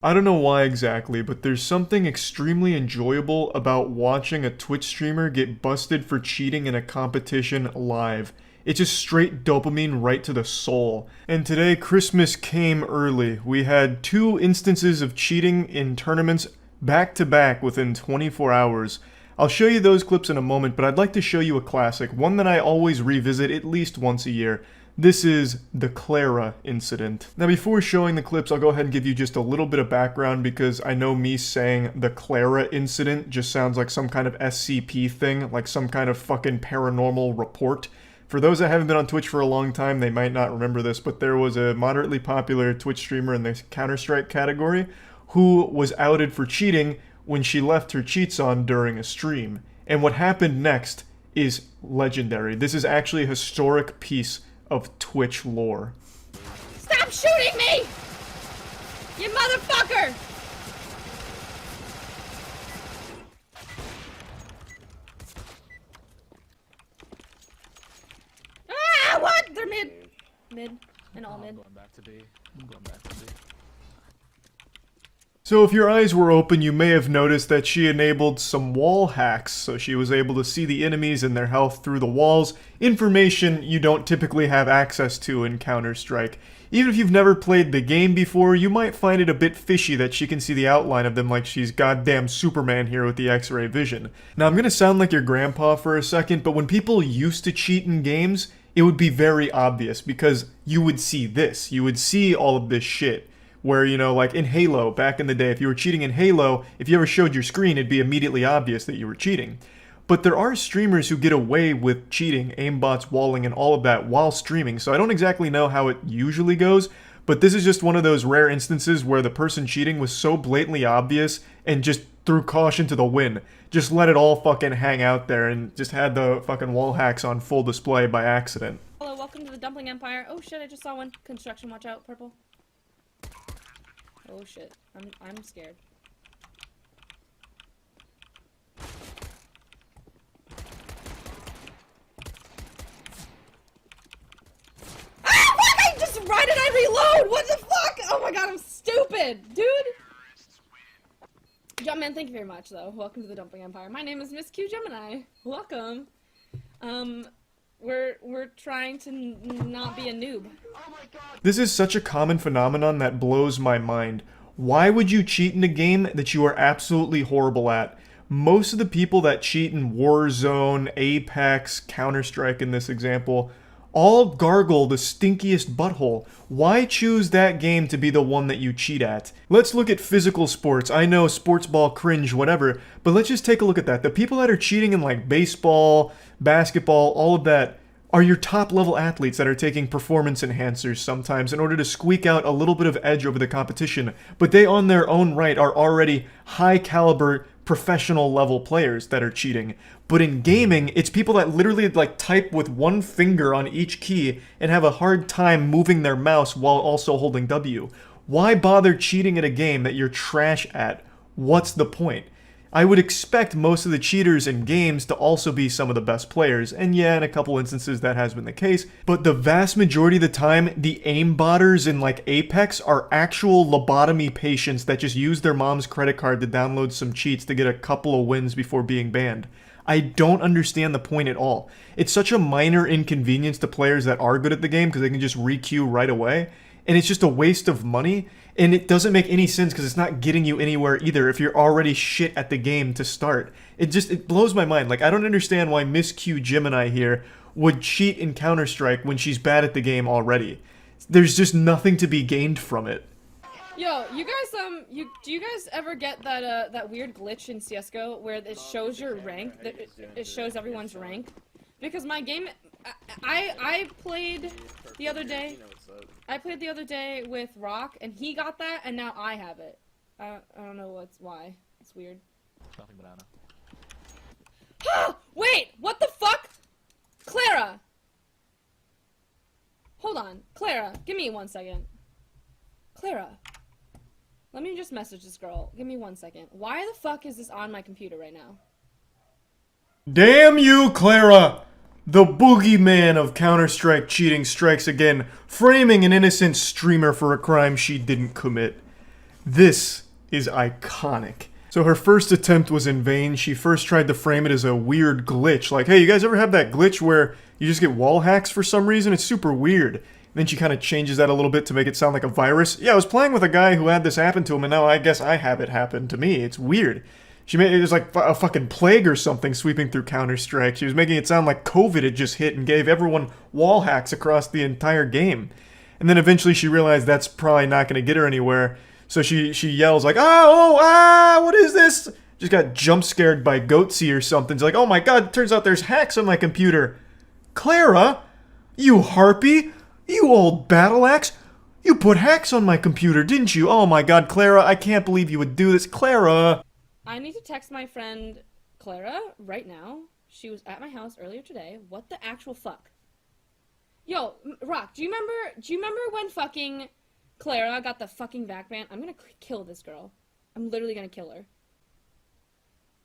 I don't know why exactly, but there's something extremely enjoyable about watching a Twitch streamer get busted for cheating in a competition live. It's just straight dopamine right to the soul. And today, Christmas came early. We had 2 instances of cheating in tournaments back to back within 24 hours. I'll show you those clips in a moment, but I'd like to show you a classic, one that I always revisit at least once a year. This is the Clara incident. Now before showing the clips, I'll go ahead and give you just a little bit of background because I know me saying the Clara incident just sounds like some kind of SCP thing, like some kind of fucking paranormal report. For those that haven't been on Twitch for a long time, they might not remember this, but there was a moderately popular Twitch streamer in the Counter-Strike category who was outed for cheating when she left her cheats on during a stream. And what happened next is legendary. This is actually a historic piece of Twitch lore. Stop shooting me! You motherfucker! Ah, what? They're mid. Mid. And all mid. Going back to B. Going back to B. So if your eyes were open, you may have noticed that she enabled some wall hacks, so she was able to see the enemies and their health through the walls, information you don't typically have access to in Counter-Strike. Even if you've never played the game before, you might find it a bit fishy that she can see the outline of them like she's goddamn Superman here with the X-ray vision. Now I'm gonna sound like your grandpa for a second, but when people used to cheat in games, it would be very obvious because you would see this. You would see all of this shit. Where, you know, like in Halo, back in the day, if you were cheating in Halo, if you ever showed your screen, it'd be immediately obvious that you were cheating. But there are streamers who get away with cheating, aimbots, walling, and all of that while streaming, so I don't exactly know how it usually goes, but this is just one of those rare instances where the person cheating was so blatantly obvious and just threw caution to the wind. Just let it all fucking hang out there and just had the fucking wall hacks on full display by accident. Hello, welcome to the Dumpling Empire. Oh shit, I just saw one. Construction, watch out, purple. Oh shit, I'm scared. Ah, fuck! Why did I reload? What the fuck? Oh my god, I'm stupid, dude! Jumpman, thank you very much, though. Welcome to the Dumpling Empire. My name is Miss Q Gemini. Welcome. We're trying to not be a noob. This is such a common phenomenon that blows my mind. Why would you cheat in a game that you are absolutely horrible at? Most of the people that cheat in Warzone, Apex, Counter-Strike in this example, all gargle the stinkiest butthole. Why choose that game to be the one that you cheat at? Let's look at physical sports. I know sports ball cringe, whatever, but let's just take a look at that. The people that are cheating in like baseball, basketball, all of that, are your top level athletes that are taking performance enhancers sometimes in order to squeak out a little bit of edge over the competition, but they on their own right are already high caliber professional level players that are cheating. But in gaming, it's people that literally like type with one finger on each key and have a hard time moving their mouse while also holding W. Why bother cheating at a game that you're trash at? What's the point? I would expect most of the cheaters in games to also be some of the best players, and yeah, in a couple instances that has been the case, but the vast majority of the time, the aimbotters in like Apex are actual lobotomy patients that just use their mom's credit card to download some cheats to get a couple of wins before being banned. I don't understand the point at all. It's such a minor inconvenience to players that are good at the game because they can just re-queue right away, and it's just a waste of money. And it doesn't make any sense because it's not getting you anywhere either if you're already shit at the game to start. It blows my mind. Like, I don't understand why Miss Q Gemini here would cheat in Counter-Strike when she's bad at the game already. There's just nothing to be gained from it. Yo, you guys, do you guys ever get that, that weird glitch in CSGO where it shows your rank, that it shows everyone's rank? Because my game, I played the other day. I played the other day with Rock, and he got that, and now I have it. I don't know why. It's weird. Nothing banana. Wait! What the fuck? Clara! Hold on. Clara, give me 1 second. Clara. Let me just message this girl. Give me 1 second. Why the fuck is this on my computer right now? Damn you, Clara! The boogeyman of Counter-Strike cheating strikes again, framing an innocent streamer for a crime she didn't commit. This is iconic. So her first attempt was in vain. She first tried to frame it as a weird glitch. Like, hey, you guys ever have that glitch where you just get wall hacks for some reason? It's super weird. And then she kind of changes that a little bit to make it sound like a virus. Yeah, I was playing with a guy who had this happen to him, and now I guess I have it happen to me. It's weird. She made it was like a fucking plague or something sweeping through Counter-Strike. She was making it sound like COVID had just hit and gave everyone wall hacks across the entire game. And then eventually she realized that's probably not going to get her anywhere. So she yells like, what is this? Just got jump scared by Goatsy or something. It's like, oh my god, turns out there's hacks on my computer. Clara? You harpy? You old battle axe? You put hacks on my computer, didn't you? Oh my god, Clara, I can't believe you would do this. Clara! I need to text my friend Clara right now. She was at my house earlier today. What the actual fuck? Yo, Rock, do you remember when fucking Clara got the fucking back ban? I'm gonna kill this girl. I'm literally gonna kill her.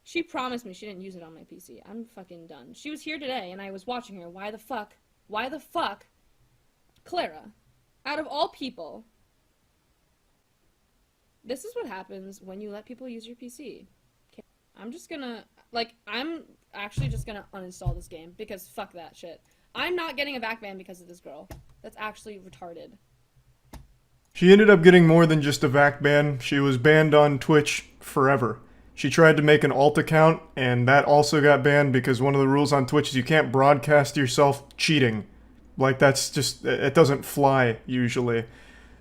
She promised me she didn't use it on my PC. I'm fucking done. She was here today and I was watching her. Why the fuck? Clara, out of all people, this is what happens when you let people use your PC. Okay. I'm actually just gonna uninstall this game because fuck that shit. I'm not getting a back ban because of this girl. That's actually retarded. She ended up getting more than just a VAC ban. She was banned on Twitch forever. She tried to make an alt account, and that also got banned because one of the rules on Twitch is you can't broadcast yourself cheating. Like, that's just, it doesn't fly, usually.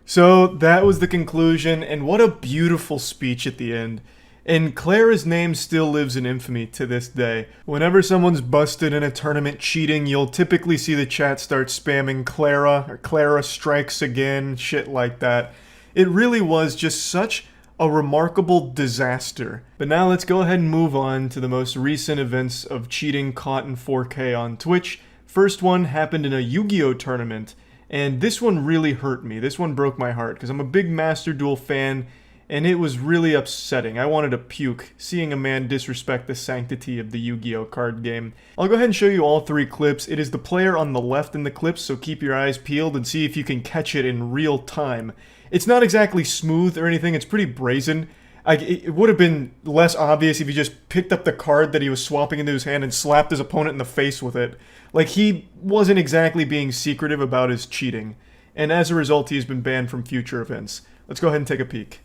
So, that was the conclusion, and what a beautiful speech at the end. And Clara's name still lives in infamy to this day. Whenever someone's busted in a tournament cheating, you'll typically see the chat start spamming Clara, or Clara strikes again, shit like that. It really was just such a remarkable disaster. But now let's go ahead and move on to the most recent events of cheating caught in 4K on Twitch. First one happened in a Yu-Gi-Oh tournament, and this one really hurt me. This one broke my heart, because I'm a big Master Duel fan, and it was really upsetting. I wanted to puke, seeing a man disrespect the sanctity of the Yu-Gi-Oh card game. I'll go ahead and show you all three clips. It is the player on the left in the clips, so keep your eyes peeled and see if you can catch it in real time. It's not exactly smooth or anything, it's pretty brazen. It would have been less obvious if he just picked up the card that he was swapping into his hand and slapped his opponent in the face with it. Like, he wasn't exactly being secretive about his cheating. And as a result, he's been banned from future events. Let's go ahead and take a peek.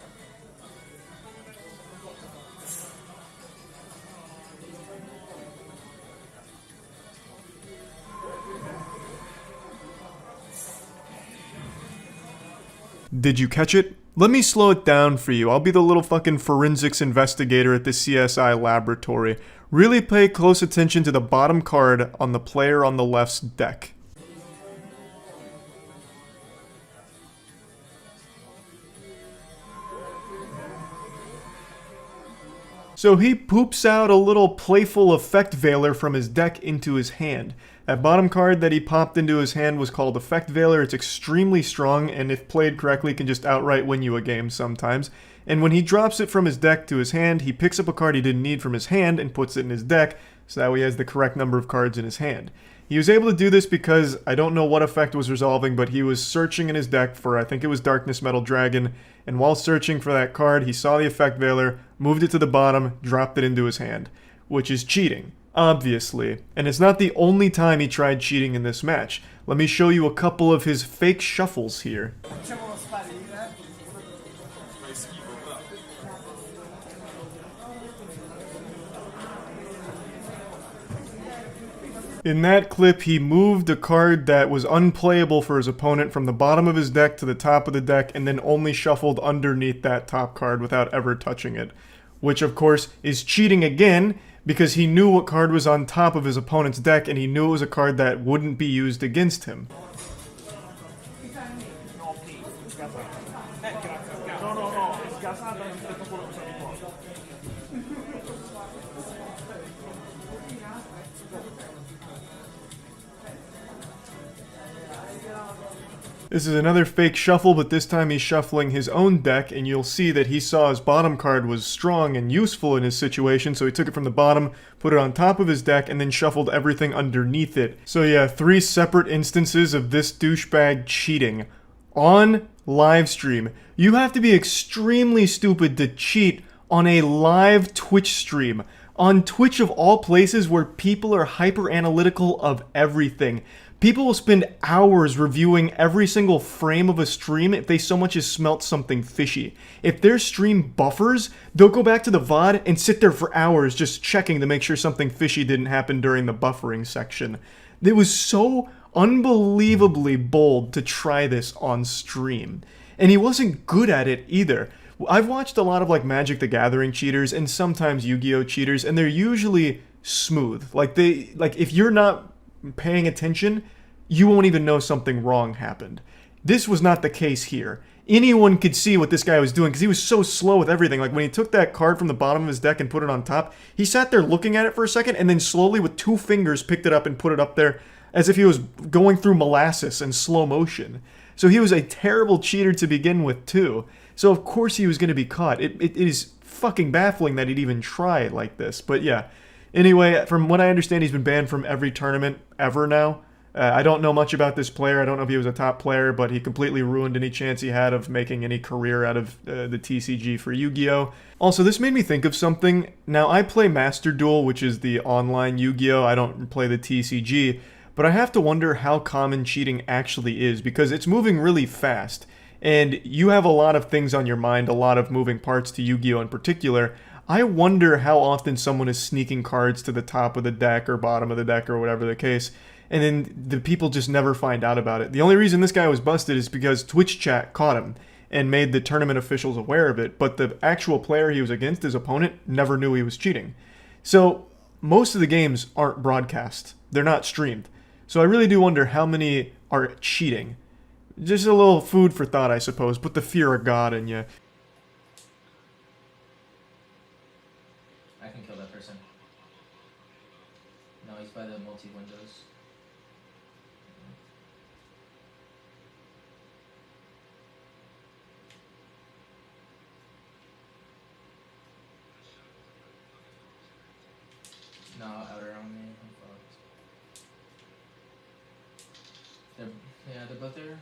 Did you catch it? Let me slow it down for you. I'll be the little fucking forensics investigator at the CSI laboratory. Really pay close attention to the bottom card on the player on the left's deck. So he poops out a little playful effect veiler from his deck into his hand. That bottom card that he popped into his hand was called Effect Veiler. It's extremely strong, and if played correctly, can just outright win you a game sometimes. And when he drops it from his deck to his hand, he picks up a card he didn't need from his hand and puts it in his deck, so that way he has the correct number of cards in his hand. He was able to do this because, I don't know what effect was resolving, but he was searching in his deck for, I think it was Darkness Metal Dragon, and while searching for that card, he saw the Effect Veiler, moved it to the bottom, dropped it into his hand, which is cheating. Obviously, and it's not the only time he tried cheating in this match. Let me show you a couple of his fake shuffles here. In that clip, he moved a card that was unplayable for his opponent from the bottom of his deck to the top of the deck and then only shuffled underneath that top card without ever touching it. Which, of course, is cheating again, because he knew what card was on top of his opponent's deck, and he knew it was a card that wouldn't be used against him. This is another fake shuffle, but this time he's shuffling his own deck, and you'll see that he saw his bottom card was strong and useful in his situation, so he took it from the bottom, put it on top of his deck, and then shuffled everything underneath it. So yeah, 3 separate instances of this douchebag cheating. on live stream. You have to be extremely stupid to cheat on a live Twitch stream. On Twitch of all places where people are hyper analytical of everything. People will spend hours reviewing every single frame of a stream if they so much as smelt something fishy. If their stream buffers, they'll go back to the VOD and sit there for hours just checking to make sure something fishy didn't happen during the buffering section. It was so unbelievably bold to try this on stream. And he wasn't good at it either. I've watched a lot of like Magic the Gathering cheaters and sometimes Yu-Gi-Oh cheaters, and they're usually smooth. Like if you're not paying attention, you won't even know something wrong happened. This was not the case here. Anyone could see what this guy was doing because he was so slow with everything. Like when he took that card from the bottom of his deck and put it on top, he sat there looking at it for a second and then slowly with 2 fingers picked it up and put it up there as if he was going through molasses in slow motion. So he was a terrible cheater to begin with too. So of course he was going to be caught. It is fucking baffling that he'd even try like this. But yeah. Anyway, from what I understand, he's been banned from every tournament ever now. I don't know much about this player. I don't know if he was a top player, but he completely ruined any chance he had of making any career out of the TCG for Yu-Gi-Oh! Also, this made me think of something. Now, I play Master Duel, which is the online Yu-Gi-Oh! I don't play the TCG, but I have to wonder how common cheating actually is, because it's moving really fast. And you have a lot of things on your mind, a lot of moving parts to Yu-Gi-Oh! In particular. I wonder how often someone is sneaking cards to the top of the deck or bottom of the deck or whatever the case, and then the people just never find out about it. The only reason this guy was busted is because Twitch chat caught him and made the tournament officials aware of it, but the actual player he was against, his opponent, never knew he was cheating. So most of the games aren't broadcast. They're not streamed. So I really do wonder how many are cheating. Just a little food for thought, I suppose. Put the fear of God in you. I can kill that person. No, he's by the multi-windows. No, outer on me. I'm fucked. They're both there.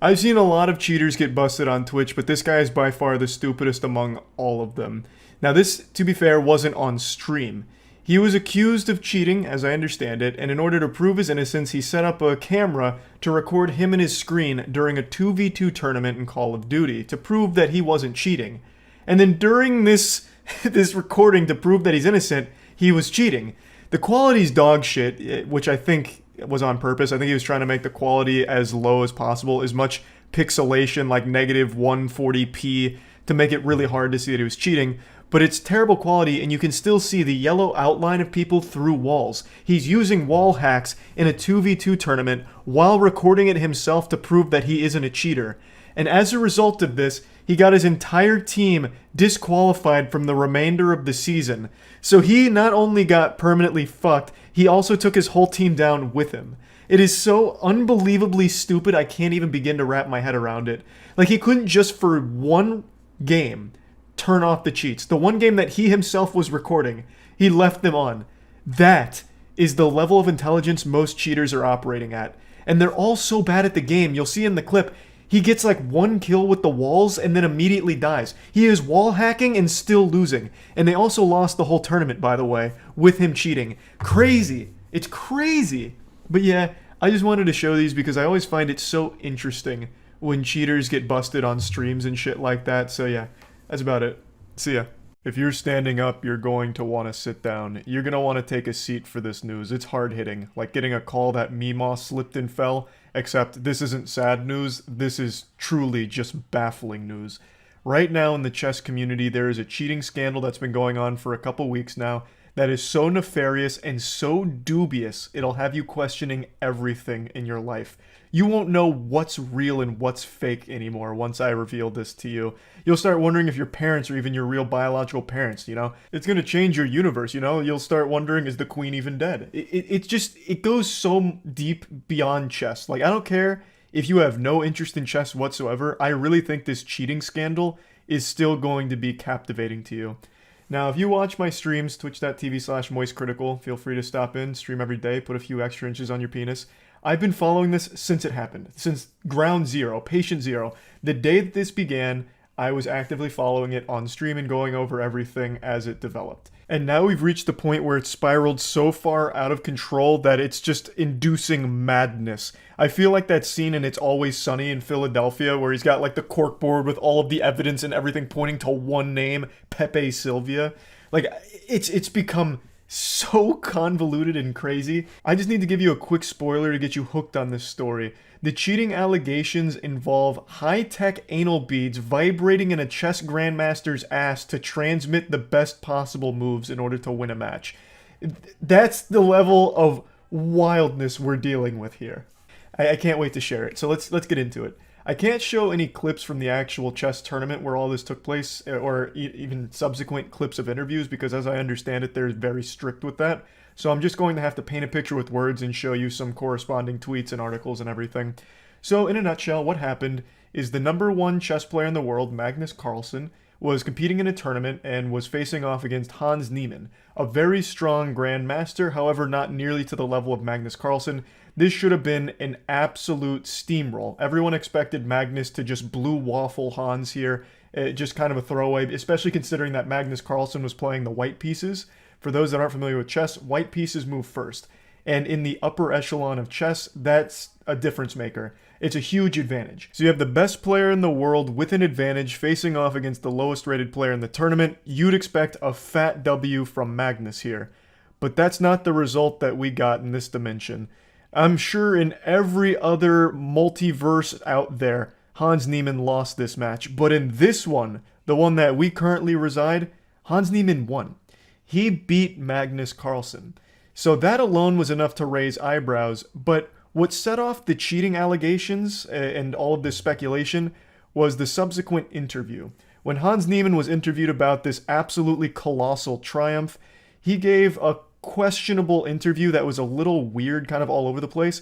I've seen a lot of cheaters get busted on Twitch, but this guy is by far the stupidest among all of them. Now this, to be fair, wasn't on stream. He was accused of cheating, as I understand it, and in order to prove his innocence, he set up a camera to record him and his screen during a 2v2 tournament in Call of Duty to prove that he wasn't cheating. And then during this recording to prove that he's innocent, he was cheating. The quality's dog shit, which I think was on purpose. I think he was trying to make the quality as low as possible, as much pixelation, like negative 140p, to make it really hard to see that he was cheating. But it's terrible quality, and you can still see the yellow outline of people through walls. He's using wall hacks in a 2v2 tournament while recording it himself to prove that he isn't a cheater. And as a result of this, he got his entire team disqualified from the remainder of the season. So he not only got permanently fucked, he also took his whole team down with him. It is so unbelievably stupid, I can't even begin to wrap my head around it. Like, he couldn't just for one game turn off the cheats. The one game that he himself was recording, he left them on. That is the level of intelligence most cheaters are operating at. And they're all so bad at the game. You'll see in the clip, he gets like 1 kill with the walls and then immediately dies. He is wall hacking and still losing. And they also lost the whole tournament, by the way, with him cheating. Crazy. It's crazy. But yeah, I just wanted to show these because I always find it so interesting when cheaters get busted on streams and shit like that. So yeah, that's about it. See ya. If you're standing up, you're going to want to sit down. You're going to want to take a seat for this news. It's hard-hitting, like getting a call that Meemaw slipped and fell, except this isn't sad news, this is truly just baffling news. Right now in the chess community, there is a cheating scandal that's been going on for a couple weeks now that is so nefarious and so dubious, it'll have you questioning everything in your life. You won't know what's real and what's fake anymore once I reveal this to you. You'll start wondering if your parents are even your real biological parents, you know? It's gonna change your universe, you know? You'll start wondering, is the queen even dead? It goes so deep beyond chess. Like, I don't care if you have no interest in chess whatsoever, I really think this cheating scandal is still going to be captivating to you. Now, if you watch my streams, twitch.tv/moistcritical, feel free to stop in, stream every day, put a few extra inches on your penis. I've been following this since it happened, since ground zero, patient zero. The day that this began, I was actively following it on stream and going over everything as it developed. And now we've reached the point where it's spiraled so far out of control that it's just inducing madness. I feel like that scene in It's Always Sunny in Philadelphia where he's got like the corkboard with all of the evidence and everything pointing to one name, Pepe Silvia. Like, it's become so convoluted and crazy. I just need to give you a quick spoiler to get you hooked on this story. The cheating allegations involve high-tech anal beads vibrating in a chess grandmaster's ass to transmit the best possible moves in order to win a match. That's the level of wildness we're dealing with here. I can't wait to share it, so let's get into it. I can't show any clips from the actual chess tournament where all this took place, or even subsequent clips of interviews, because as I understand it, they're very strict with that. So I'm just going to have to paint a picture with words and show you some corresponding tweets and articles and everything. So in a nutshell, what happened is the #1 chess player in the world, Magnus Carlsen, was competing in a tournament and was facing off against Hans Niemann, a very strong grandmaster, however not nearly to the level of Magnus Carlsen. This should have been an absolute steamroll. Everyone expected Magnus to just blue waffle Hans here, just kind of a throwaway, especially considering that Magnus Carlsen was playing the white pieces. For those that aren't familiar with chess, white pieces move first. And in the upper echelon of chess, that's a difference maker. It's a huge advantage. So you have the best player in the world with an advantage facing off against the lowest rated player in the tournament. You'd expect a fat W from Magnus here. But that's not the result that we got in this dimension. I'm sure in every other multiverse out there, Hans Niemann lost this match. But in this one, the one that we currently reside, Hans Niemann won. He beat Magnus Carlsen. So that alone was enough to raise eyebrows. But what set off the cheating allegations and all of this speculation was the subsequent interview. When Hans Niemann was interviewed about this absolutely colossal triumph, he gave a questionable interview that was a little weird, kind of all over the place.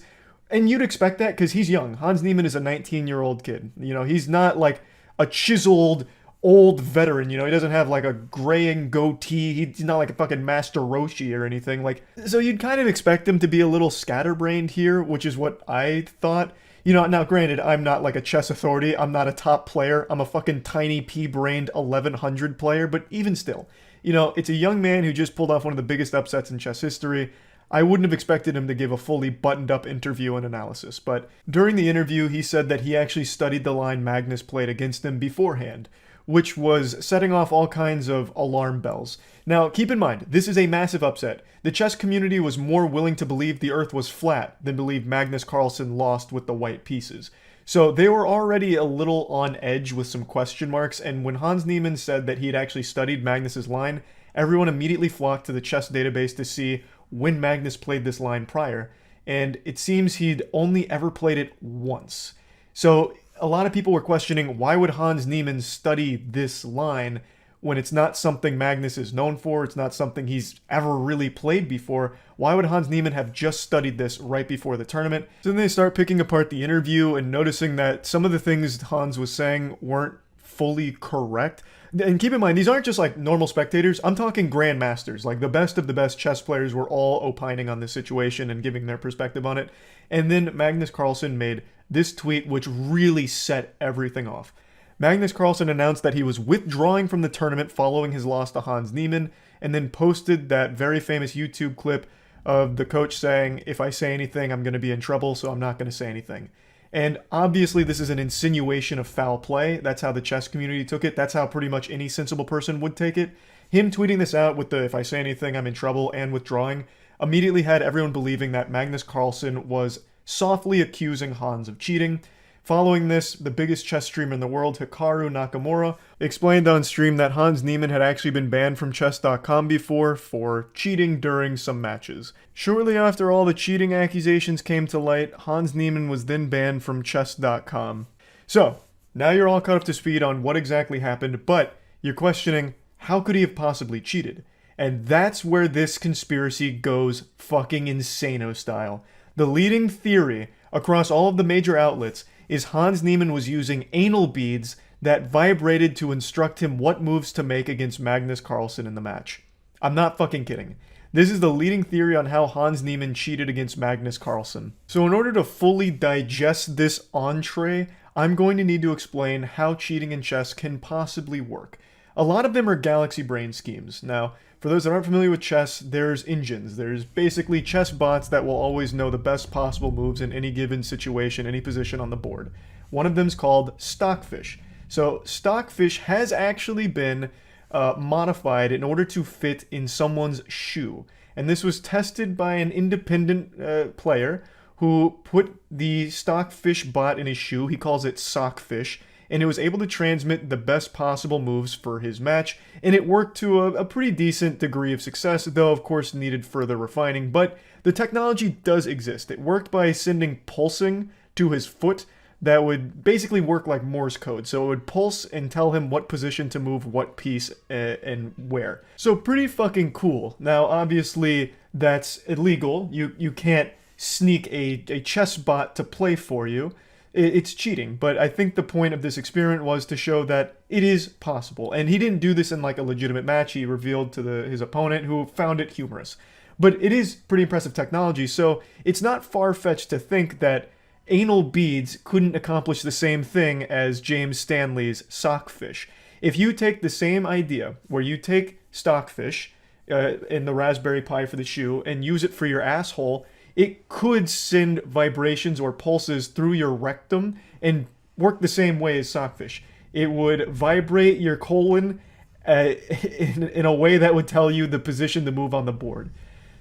And you'd expect that because he's young. Hans Niemann is a 19-year-old kid. You know, he's not like a chiseled old veteran. You know, he doesn't have like a graying goatee. He's not like a fucking Master Roshi or anything. Like, so you'd kind of expect him to be a little scatterbrained here, which is what I thought. You know, now granted, I'm not like a chess authority. I'm not a top player. I'm a fucking tiny pea-brained 1100 player, but even still. You know, it's a young man who just pulled off one of the biggest upsets in chess history. I wouldn't have expected him to give a fully buttoned-up interview and analysis, but during the interview, he said that he actually studied the line Magnus played against him beforehand, which was setting off all kinds of alarm bells. Now, keep in mind, this is a massive upset. The chess community was more willing to believe the Earth was flat than believe Magnus Carlsen lost with the white pieces. So they were already a little on edge with some question marks, and when Hans Niemann said that he had actually studied Magnus's line, everyone immediately flocked to the chess database to see when Magnus played this line prior, and it seems he'd only ever played it once. So a lot of people were questioning, why would Hans Niemann study this line when it's not something Magnus is known for, it's not something he's ever really played before? Why would Hans Niemann have just studied this right before the tournament? So then they start picking apart the interview and noticing that some of the things Hans was saying weren't fully correct. And keep in mind, these aren't just like normal spectators. I'm talking grandmasters. Like the best of the best chess players were all opining on this situation and giving their perspective on it. And then Magnus Carlsen made this tweet which really set everything off. Magnus Carlsen announced that he was withdrawing from the tournament following his loss to Hans Niemann, and then posted that very famous YouTube clip of the coach saying, "If I say anything, I'm going to be in trouble, so I'm not going to say anything." And obviously this is an insinuation of foul play. That's how the chess community took it. That's how pretty much any sensible person would take it. Him tweeting this out with the "if I say anything, I'm in trouble" and withdrawing immediately had everyone believing that Magnus Carlsen was softly accusing Hans of cheating. Following this, the biggest chess streamer in the world, Hikaru Nakamura, explained on stream that Hans Niemann had actually been banned from chess.com before for cheating during some matches. Shortly after all the cheating accusations came to light, Hans Niemann was then banned from chess.com. So, now you're all caught up to speed on what exactly happened, but you're questioning, how could he have possibly cheated? And that's where this conspiracy goes fucking insano style. The leading theory across all of the major outlets is Hans Niemann was using anal beads that vibrated to instruct him what moves to make against Magnus Carlsen in the match. I'm not fucking kidding. This is the leading theory on how Hans Niemann cheated against Magnus Carlsen. So in order to fully digest this entree, I'm going to need to explain how cheating in chess can possibly work. A lot of them are galaxy brain schemes. Now, for those that aren't familiar with chess, there's engines. There's basically chess bots that will always know the best possible moves in any given situation, any position on the board. One of them is called Stockfish. So Stockfish has actually been modified in order to fit in someone's shoe. And this was tested by an independent player who put the Stockfish bot in his shoe. He calls it Sockfish. And it was able to transmit the best possible moves for his match, and it worked to a pretty decent degree of success, though of course needed further refining, but the technology does exist. It worked by sending pulsing to his foot that would basically work like Morse code, so it would pulse and tell him what position to move what piece and where. So pretty fucking cool. Now obviously that's illegal. You can't sneak a chess bot to play for you. It's cheating, but I think the point of this experiment was to show that it is possible. And he didn't do this in like a legitimate match. He revealed to his opponent, who found it humorous. But it is pretty impressive technology, so it's not far-fetched to think that anal beads couldn't accomplish the same thing as James Stanley's Sockfish. If you take the same idea, where you take Stockfish in the Raspberry Pi for the shoe and use it for your asshole, it could send vibrations or pulses through your rectum and work the same way as Sockfish. It would vibrate your colon in a way that would tell you the position to move on the board.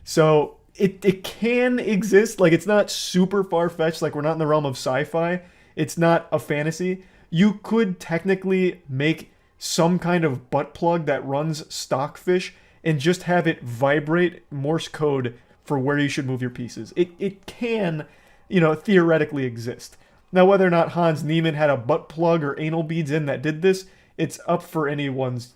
So it can exist. Like, it's not super far-fetched. Like, we're not in the realm of sci-fi. It's not a fantasy. You could technically make some kind of butt plug that runs Stockfish and just have it vibrate Morse code for where you should move your pieces. It can, theoretically exist. Now, whether or not Hans Niemann had a butt plug or anal beads in that did this, it's up for anyone's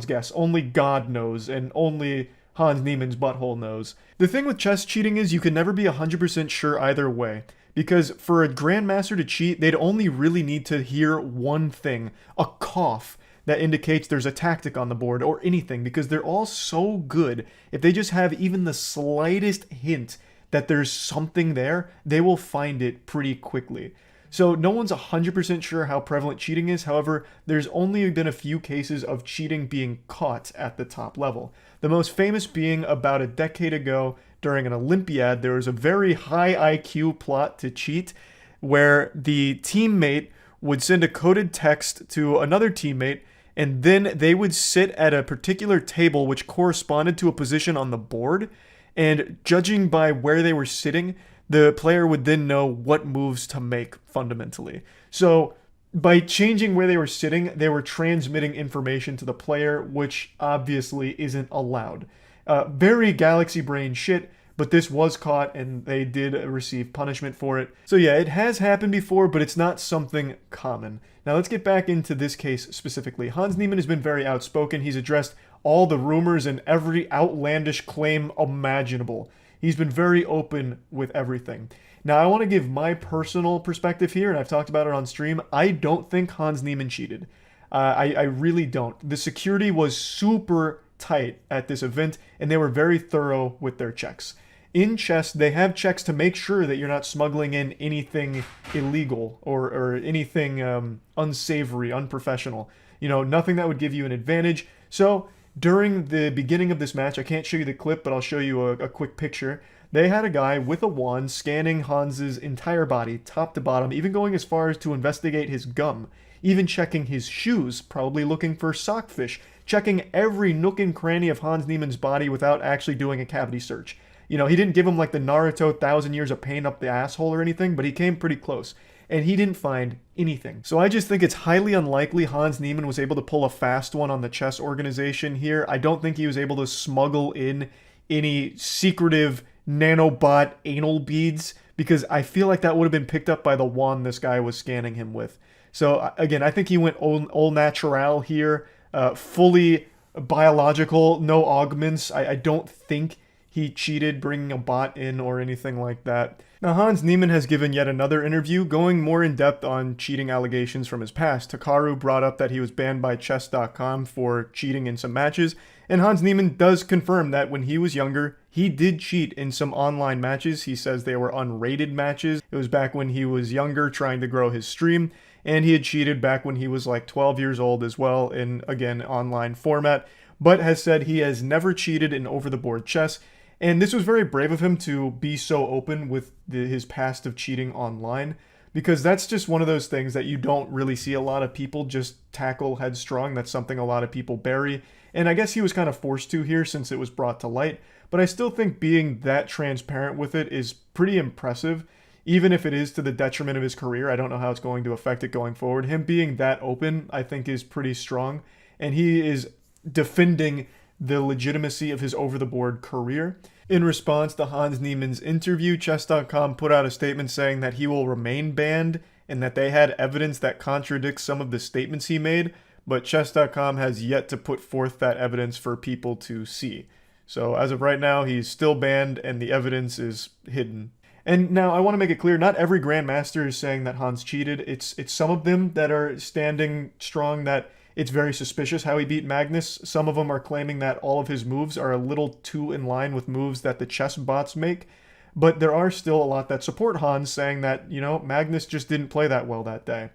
guess. Only God knows, and only Hans Niemann's butthole knows. The thing with chess cheating is you can never be 100% sure either way, because for a grandmaster to cheat, they'd only really need to hear one thing, a cough, that indicates there's a tactic on the board or anything, because they're all so good. If they just have even the slightest hint that there's something there, they will find it pretty quickly. So no one's 100% sure how prevalent cheating is. However, there's only been a few cases of cheating being caught at the top level. The most famous being about a decade ago during an Olympiad. There was a very high IQ plot to cheat where the teammate would send a coded text to another teammate, and then they would sit at a particular table which corresponded to a position on the board, and judging by where they were sitting, the player would then know what moves to make fundamentally. So by changing where they were sitting, they were transmitting information to the player, which obviously isn't allowed. Very galaxy brain shit, but this was caught and they did receive punishment for it. So yeah, it has happened before, but it's not something common. Now let's get back into this case specifically. Hans Niemann has been very outspoken. He's addressed all the rumors and every outlandish claim imaginable. He's been very open with everything. Now I want to give my personal perspective here, and I've talked about it on stream. I don't think Hans Niemann cheated. I really don't. The security was super tight at this event, and they were very thorough with their checks. In chess, they have checks to make sure that you're not smuggling in anything illegal or anything unsavory, unprofessional. Nothing that would give you an advantage. So during the beginning of this match, I can't show you the clip, but I'll show you a quick picture. They had a guy with a wand scanning Hans's entire body, top to bottom, even going as far as to investigate his gum, even checking his shoes, probably looking for sockfish, checking every nook and cranny of Hans Niemann's body without actually doing a cavity search. He didn't give him like the Naruto 1,000 years of pain up the asshole or anything, but he came pretty close. And he didn't find anything. So I just think it's highly unlikely Hans Niemann was able to pull a fast one on the chess organization here. I don't think he was able to smuggle in any secretive nanobot anal beads, because I feel like that would have been picked up by the wand this guy was scanning him with. So again, I think he went all natural here, fully biological, no augments. I don't think he cheated bringing a bot in or anything like that. Now, Hans Niemann has given yet another interview going more in depth on cheating allegations from his past. Hikaru brought up that he was banned by chess.com for cheating in some matches, and Hans Niemann does confirm that when he was younger, he did cheat in some online matches. He says they were unrated matches. It was back when he was younger, trying to grow his stream, and he had cheated back when he was like 12 years old as well in, again, online format, but has said he has never cheated in over-the-board chess. And this was very brave of him to be so open with his past of cheating online, because that's just one of those things that you don't really see a lot of people just tackle headstrong. That's something a lot of people bury. And I guess he was kind of forced to here since it was brought to light. But I still think being that transparent with it is pretty impressive, even if it is to the detriment of his career. I don't know how it's going to affect it going forward. Him being that open, I think, is pretty strong. And he is defending the legitimacy of his over-the-board career. In response to Hans Niemann's interview, Chess.com put out a statement saying that he will remain banned and that they had evidence that contradicts some of the statements he made, but Chess.com has yet to put forth that evidence for people to see. So as of right now, he's still banned and the evidence is hidden. And now I want to make it clear, not every Grandmaster is saying that Hans cheated. It's some of them that are standing strong that it's very suspicious how he beat Magnus. Some of them are claiming that all of his moves are a little too in line with moves that the chess bots make. But there are still a lot that support Hans, saying that, you know, Magnus just didn't play that well that day.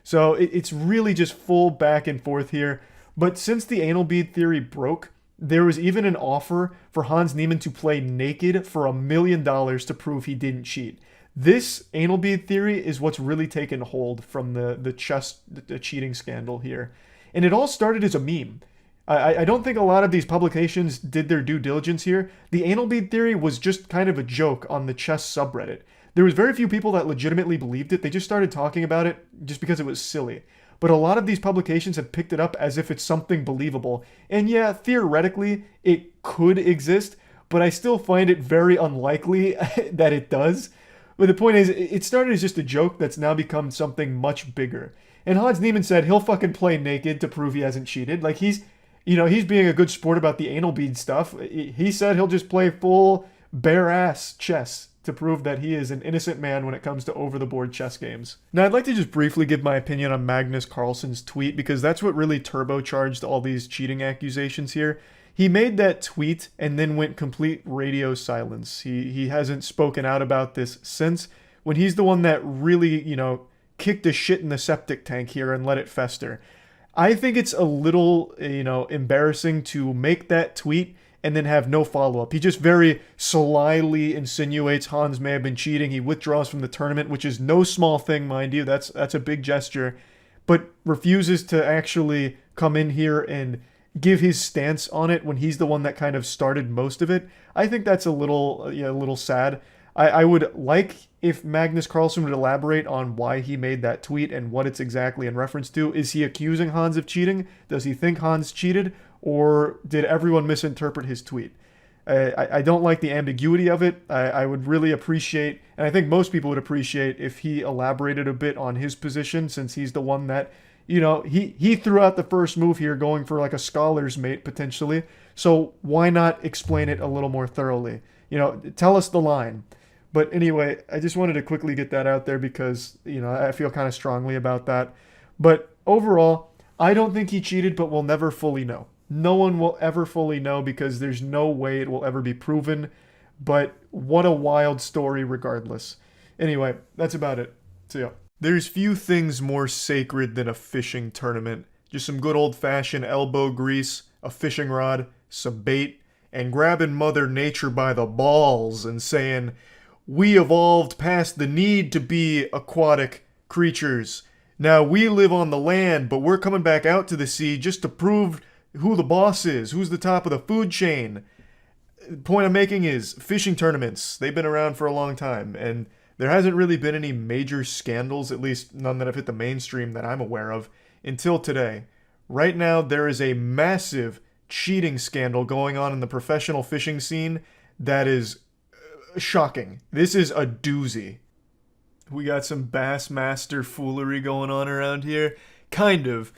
So it's really just full back and forth here. But since the anal bead theory broke, there was even an offer for Hans Niemann to play naked for $1 million to prove he didn't cheat. This anal bead theory is what's really taken hold from the cheating scandal here. And it all started as a meme. I don't think a lot of these publications did their due diligence here. The anal bead theory was just kind of a joke on the chess subreddit. There was very few people that legitimately believed it. They just started talking about it just because it was silly. But a lot of these publications have picked it up as if it's something believable. And yeah, theoretically, it could exist, but I still find it very unlikely that it does. But the point is, it started as just a joke that's now become something much bigger. And Hans Niemann said he'll fucking play naked to prove he hasn't cheated. Like, he's being a good sport about the anal bead stuff. He said he'll just play full bare-ass chess to prove that he is an innocent man when it comes to over-the-board chess games. Now, I'd like to just briefly give my opinion on Magnus Carlsen's tweet, because that's what really turbocharged all these cheating accusations here. He made that tweet and then went complete radio silence. He hasn't spoken out about this since, when he's the one that really, kicked a shit in the septic tank here and let it fester. I think it's a little, embarrassing to make that tweet and then have no follow-up. He just very slyly insinuates Hans may have been cheating. He withdraws from the tournament, which is no small thing, mind you. That's a big gesture. But refuses to actually come in here and give his stance on it when he's the one that kind of started most of it. I think that's a little sad. I would like if Magnus Carlsen would elaborate on why he made that tweet and what it's exactly in reference to. Is he accusing Hans of cheating? Does he think Hans cheated? Or did everyone misinterpret his tweet? I don't like the ambiguity of it. I would really appreciate, and I think most people would appreciate, if he elaborated a bit on his position, since he's the one that, he threw out the first move here going for like a scholar's mate potentially. So why not explain it a little more thoroughly? Tell us the line. But anyway, I just wanted to quickly get that out there because, I feel kind of strongly about that. But overall, I don't think he cheated, but we'll never fully know. No one will ever fully know because there's no way it will ever be proven. But what a wild story regardless. Anyway, that's about it. See ya. There's few things more sacred than a fishing tournament. Just some good old-fashioned elbow grease, a fishing rod, some bait, and grabbing Mother Nature by the balls and saying, "We evolved past the need to be aquatic creatures. Now we live on the land, but we're coming back out to the sea just to prove who the boss is, who's the top of the food chain." The point I'm making is fishing tournaments, they've been around for a long time, and there hasn't really been any major scandals, at least none that have hit the mainstream that I'm aware of, until today. Right now, there is a massive cheating scandal going on in the professional fishing scene that is shocking. This is a doozy. We got some Bassmaster foolery going on around here. Kind of.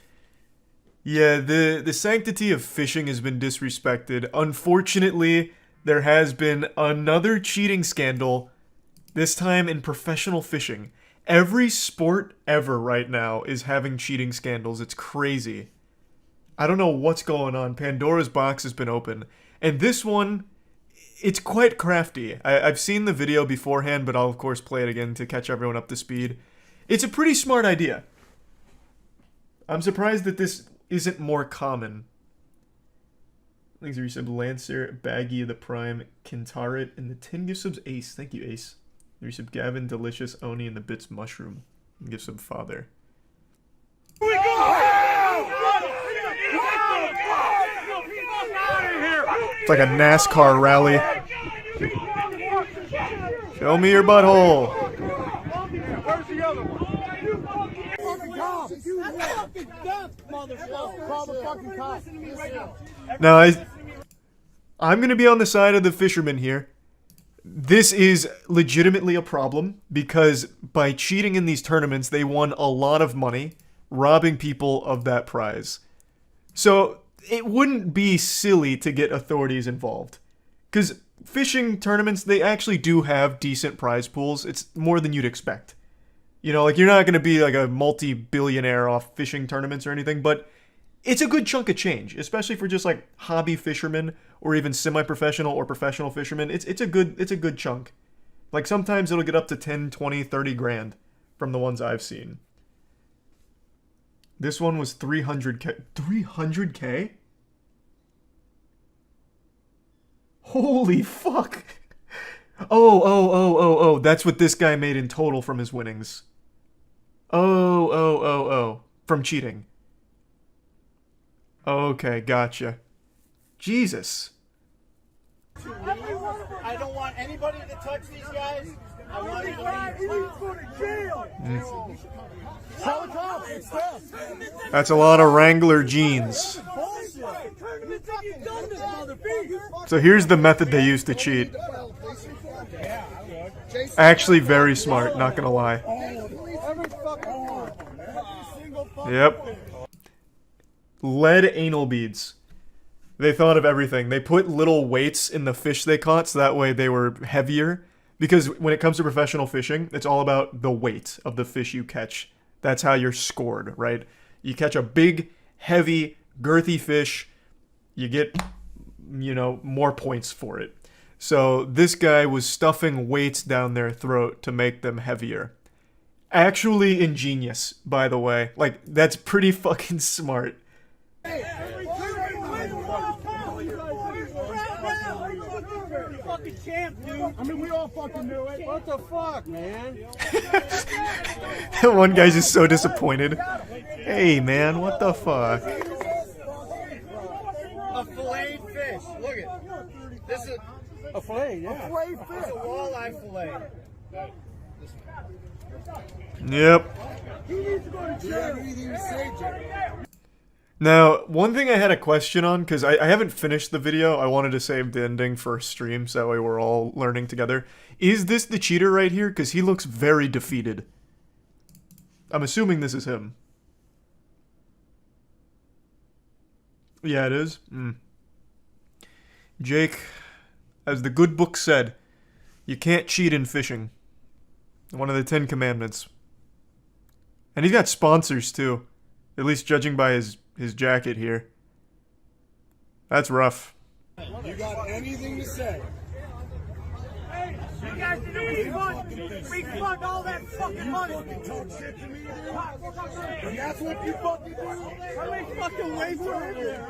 Yeah, the sanctity of fishing has been disrespected. Unfortunately, there has been another cheating scandal, this time in professional fishing. Every sport ever right now is having cheating scandals. It's crazy. I don't know what's going on. Pandora's box has been open. And this one, it's quite crafty. I've seen the video beforehand, but I'll of course play it again to catch everyone up to speed. It's a pretty smart idea. I'm surprised that this isn't more common. Thanks for your sub, Lancer, Baggy of the Prime, Kintarit, and the 10 gift subs Ace. Thank you, Ace. Your sub, Gavin, Delicious, Oni, and the Bits Mushroom. And give sub Father. Here we go! It's like a NASCAR rally. Show me your butthole. Where's the other one? Now, I'm going to be on the side of the fishermen here. This is legitimately a problem because by cheating in these tournaments, they won a lot of money, robbing people of that prize. So it wouldn't be silly to get authorities involved. Because fishing tournaments, they actually do have decent prize pools. It's more than you'd expect. You know, like, you're not going to be like a multi-billionaire off fishing tournaments or anything, but it's a good chunk of change, especially for just like hobby fishermen or even semi-professional or professional fishermen. It's a good chunk. Like, sometimes it'll get up to 10, 20, 30 grand from the ones I've seen. This one was 300k. 300k? Holy fuck. Oh, that's what this guy made in total from his winnings. Oh, from cheating. Okay, gotcha. Jesus. I don't want anybody to touch these guys. I want everybody to go to jail. Tell the cops, it's us. That's a lot of Wrangler jeans. So here's the method they use to cheat. Actually very smart, not gonna lie. Yep. Lead anal beads. They thought of everything. They put little weights in the fish they caught so that way they were heavier. Because when it comes to professional fishing, it's all about the weight of the fish you catch. That's how you're scored, right? You catch a big, heavy, girthy fish, you get, you know, more points for it. So this guy was stuffing weights down their throat to make them heavier. Actually ingenious, by the way. Like, that's pretty fucking smart. I mean, we all fucking knew it. What the fuck, man? One guy's just so disappointed. Hey, man, what the fuck? A filleted fish. Look at this. Is a fillet, yeah. A fillet fish. It's a walleye fillet. Yep. He needs to go to jail. Do you have anything to say, Jerry? Now, one thing I had a question on, because I haven't finished the video, I wanted to save the ending for stream, so that way we're all learning together. Is this the cheater right here? Because he looks very defeated. I'm assuming this is him. Yeah, it is. Jake, as the good book said, you can't cheat in fishing. One of the 10 commandments. And he's got sponsors, too. At least judging by his jacket here. That's rough. You got anything to say? Hey, you guys refund all that fucking money. Talk shit to me, and that's what you fucking do. How many fucking ways are in there?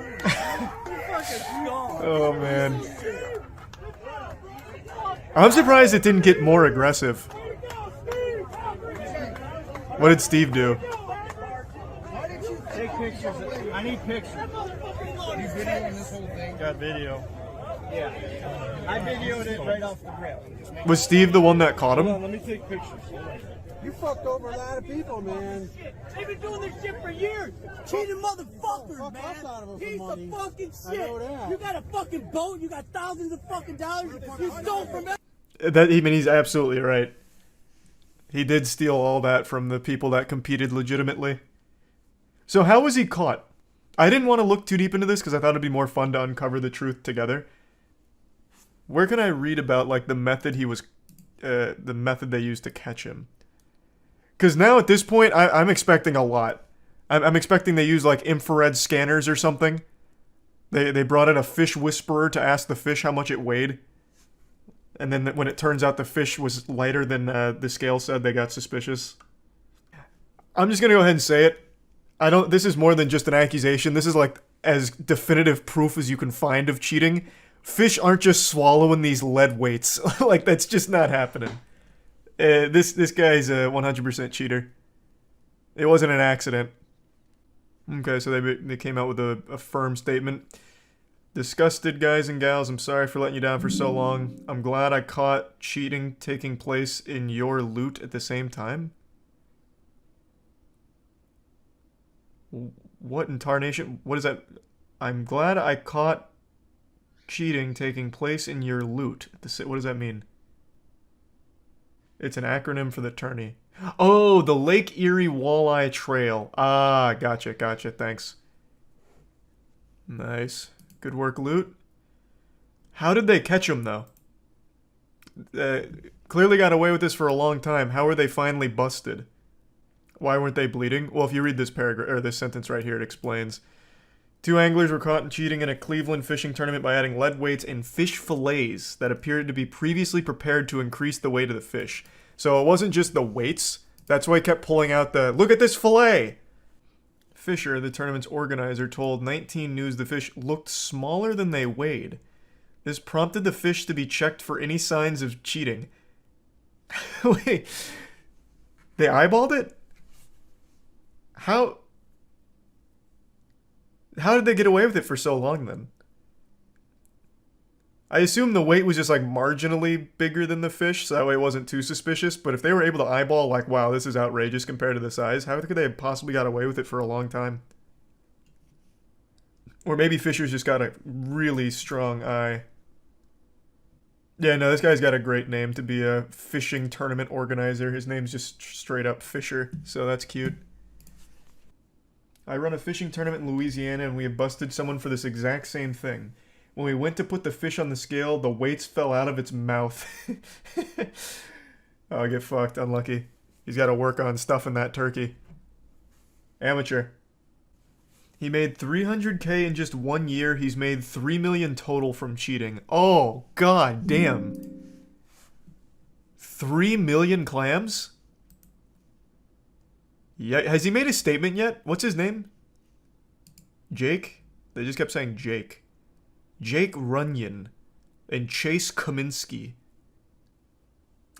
Oh, man. I'm surprised it didn't get more aggressive. What did Steve do? Take pictures. I need pictures. You videoing this whole thing? Got video. Yeah. I videoed it right off the rip. Was Steve the one that caught Hold on, him? let me take pictures. You fucked over a lot of people, man. They've been doing this shit for years. Cheating motherfuckers, Fuck man. us out of it for Piece money. of fucking I shit. know that. You got a fucking boat. You got thousands of fucking dollars. You stole from He's absolutely right. He did steal all that from the people that competed legitimately. So how was he caught? I didn't want to look too deep into this because I thought it'd be more fun to uncover the truth together. Where can I read about like the method the method they used to catch him? Because now at this point, I'm expecting a lot. I'm expecting they use like infrared scanners or something. They brought in a fish whisperer to ask the fish how much it weighed. And then when it turns out the fish was lighter than the scale said, they got suspicious. I'm just gonna go ahead and say it. This is more than just an accusation. This is like as definitive proof as you can find of cheating. Fish aren't just swallowing these lead weights. Like, that's just not happening. This guy's a 100% cheater. It wasn't an accident. Okay, so they came out with a firm statement. Disgusted guys and gals, I'm sorry for letting you down for so long. I'm glad I caught cheating taking place in your loot at the same time. What in tarnation? What is that? I'm glad I caught cheating taking place in your loot. What does that mean? It's an acronym for the tourney. Oh, the Lake Erie Walleye Trail. Ah, gotcha, thanks. Nice. Good work, loot. How did they catch him, though? Clearly got away with this for a long time. How were they finally busted? Why weren't they bleeding? Well, if you read this paragraph, or this sentence right here, it explains. 2 anglers were caught cheating in a Cleveland fishing tournament by adding lead weights in fish fillets that appeared to be previously prepared to increase the weight of the fish. So it wasn't just the weights. That's why he kept pulling out the, look at this fillet! Fisher, the tournament's organizer, told 19 News the fish looked smaller than they weighed. This prompted the fish to be checked for any signs of cheating. Wait, they eyeballed it? How did they get away with it for so long, then? I assume the weight was just, like, marginally bigger than the fish, so that way it wasn't too suspicious, but if they were able to eyeball, like, wow, this is outrageous compared to the size, how could they have possibly got away with it for a long time? Or maybe Fisher's just got a really strong eye. Yeah, no, this guy's got a great name to be a fishing tournament organizer. His name's just straight up Fisher, so that's cute. I run a fishing tournament in Louisiana, and we have busted someone for this exact same thing. When we went to put the fish on the scale, the weights fell out of its mouth. Oh, get fucked. Unlucky. He's got to work on stuffing that turkey. Amateur. He made $300K in just 1 year. He's made $3 million total from cheating. Oh, god damn. 3 million clams? Yeah, has he made a statement yet? What's his name? Jake? They just kept saying Jake. Jake Runyon and Chase Kaminsky.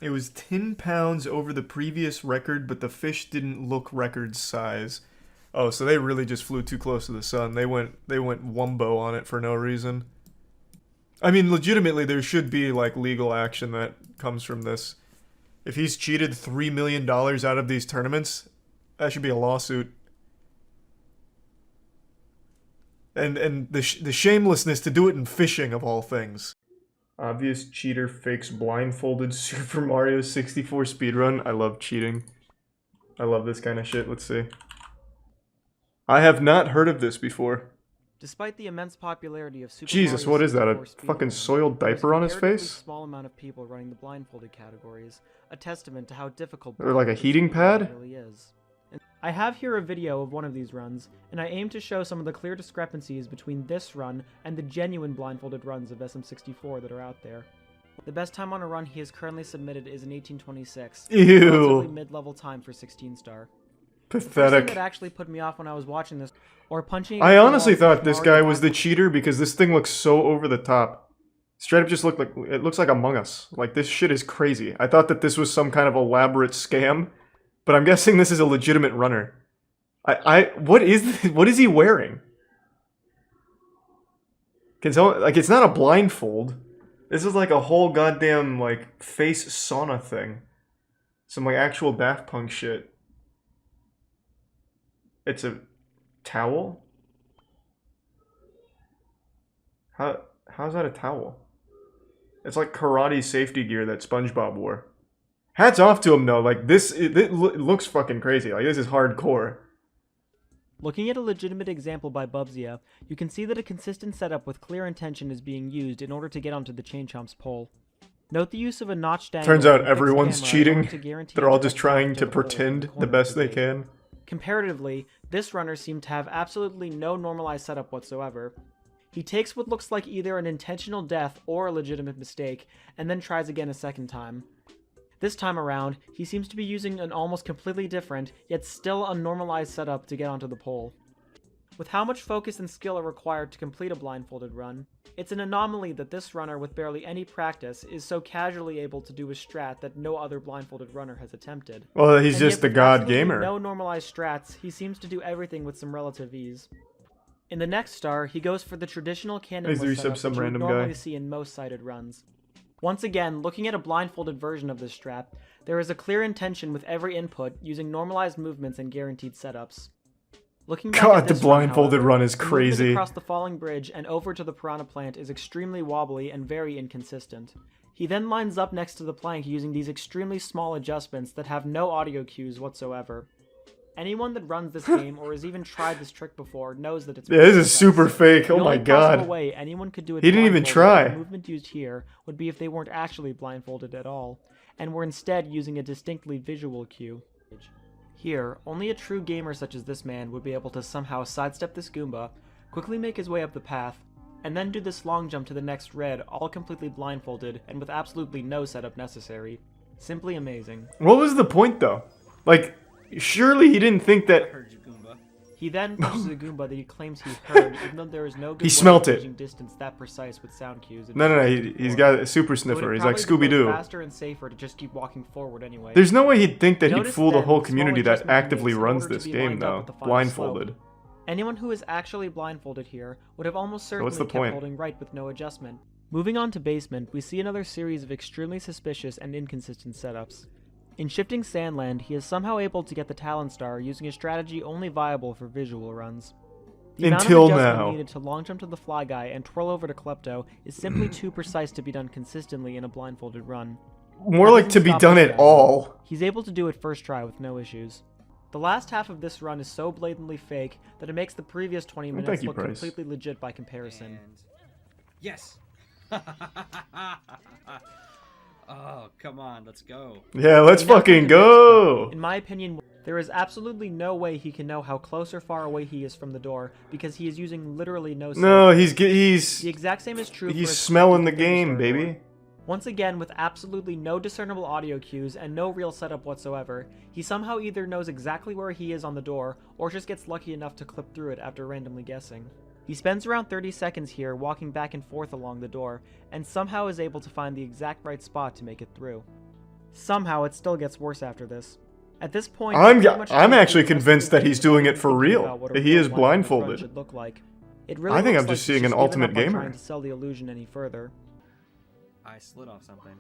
It was 10 pounds over the previous record, but the fish didn't look record size. Oh, so they really just flew too close to the sun. They went wumbo on it for no reason. I mean, legitimately, there should be, like, legal action that comes from this. If he's cheated $3 million out of these tournaments, that should be a lawsuit. And the shamelessness to do it in fishing, of all things. Obvious cheater fakes blindfolded Super Mario 64 speedrun. I love cheating. I love this kind of shit. Let's see. I have not heard of this before. Despite the immense popularity of Super Jesus, Mario what is that? A 64 fucking speedrun, soiled there's diaper on his comparatively face? Small amount of people running the blindfolded categories, a testament to how difficult Or like a heating pad? really is. I have here a video of one of these runs, and I aim to show some of the clear discrepancies between this run and the genuine blindfolded runs of SM64 that are out there. The best time on a run he has currently submitted is an 1826. Ew. Relatively mid-level time for 16-star. The first thing Pathetic. that actually put me off when I was watching this, or punching. I against the honestly wall thought with this Mario guy was the blindfolded- cheater because this thing looks so over the top. Straight up just looked like, it looks like Among Us. Like, this shit is crazy. I thought that this was some kind of elaborate scam, but I'm guessing this is a legitimate runner. What is he wearing? Can someone, like, it's not a blindfold. This is like a whole goddamn, like, face sauna thing. Some, like, actual Daft Punk shit. It's a towel? How's that a towel? It's like karate safety gear that SpongeBob wore. Hats off to him though, like this, it looks fucking crazy. Like this is hardcore. Looking at a legitimate example by Bubzia, you can see that a consistent setup with clear intention is being used in order to get onto the Chain Chomp's pole. Note the use of a notched angle. Turns out and fixed everyone's camera in order cheating. to guarantee They're all a just direct path trying to to the pole in pretend the the corner of best the they gate. can. Comparatively, this runner seemed to have absolutely no normalized setup whatsoever. He takes what looks like either an intentional death or a legitimate mistake, and then tries again a second time. This time around, he seems to be using an almost completely different, yet still unnormalized setup to get onto the pole. With how much focus and skill are required to complete a blindfolded run, it's an anomaly that this runner with barely any practice is so casually able to do a strat that no other blindfolded runner has attempted. Well, he's And just yet the with god absolutely gamer. no normalized strats, he seems to do everything with some relative ease. In the next star, he goes for the traditional He's cannonless resub setup some which you would random normally guy. see in most sighted runs. Once again, looking at a blindfolded version of this strat, there is a clear intention with every input using normalized movements and guaranteed setups. Looking back God, at the this blindfolded however, run is the movement crazy. across the falling bridge and over to the piranha plant is extremely wobbly and very inconsistent. He then lines up next to the plank using these extremely small adjustments that have no audio cues whatsoever. Anyone that runs this game or has even tried this trick before knows that it's Yeah, this pretty is super nuts. fake. The Oh my only possible god. way anyone could do it He didn't even blindfolded with try. the movement used here would be if they weren't actually blindfolded at all, and were instead using a distinctly visual cue. Here, only a true gamer such as this man would be able to somehow sidestep this Goomba, quickly make his way up the path, and then do this long jump to the next red all completely blindfolded and with absolutely no setup necessary. Simply amazing. What was the point though? Like, surely he didn't think that. Heard you, Goomba. He then punches a Goomba that he claims he heard, even though there is no good He way smelt of it. gauging distance that precise with sound cues. No, he's got a super It would sniffer. He's like probably Scooby be both Doo. faster and safer to just keep walking forward anyway. There's no way he'd think that he'd Notice fool the then whole the small community that adjustment he actively makes in runs order to this be game lined up though. with the final Blindfolded. slope. Anyone who is actually blindfolded here would have almost certainly what's the kept point? holding right with no adjustment. Moving on to basement, we see another series of extremely suspicious and inconsistent setups. In Shifting Sandland, he is somehow able to get the Talon Star using a strategy only viable for visual runs. The Until amount of adjustment now. needed to long jump to the Fly Guy and twirl over to Klepto is simply too precise to be done consistently in a blindfolded run. More That like doesn't to be stop done this at guy. all. He's able to do it first try with no issues. The last half of this run is so blatantly fake that it makes the previous 20 Well, minutes thank you, look Bryce. completely legit by comparison. And yes. Oh, come on, let's go. Yeah, let's We now come fucking to the next go. part. In my opinion, there is absolutely no way he can know how close or far away he is from the door because he is using literally no setup. No, The he's exact same is true for he's his smelling the completely game, store baby. door. Once again, with absolutely no discernible audio cues and no real setup whatsoever, he somehow either knows exactly where he is on the door, or just gets lucky enough to clip through it after randomly guessing. He spends around 30 seconds here walking back and forth along the door, and somehow is able to find the exact right spot to make it through. Somehow it still gets worse after this. At this point, I'm he pretty much I'm knows actually the rest of convinced the that he's game doing without it for even thinking real. about what a That he real is blindfolded run blindfolded. should look like. It really I think looks I'm like just he's seeing an given ultimate up on gamer. trying to sell the illusion any further. I slid off something.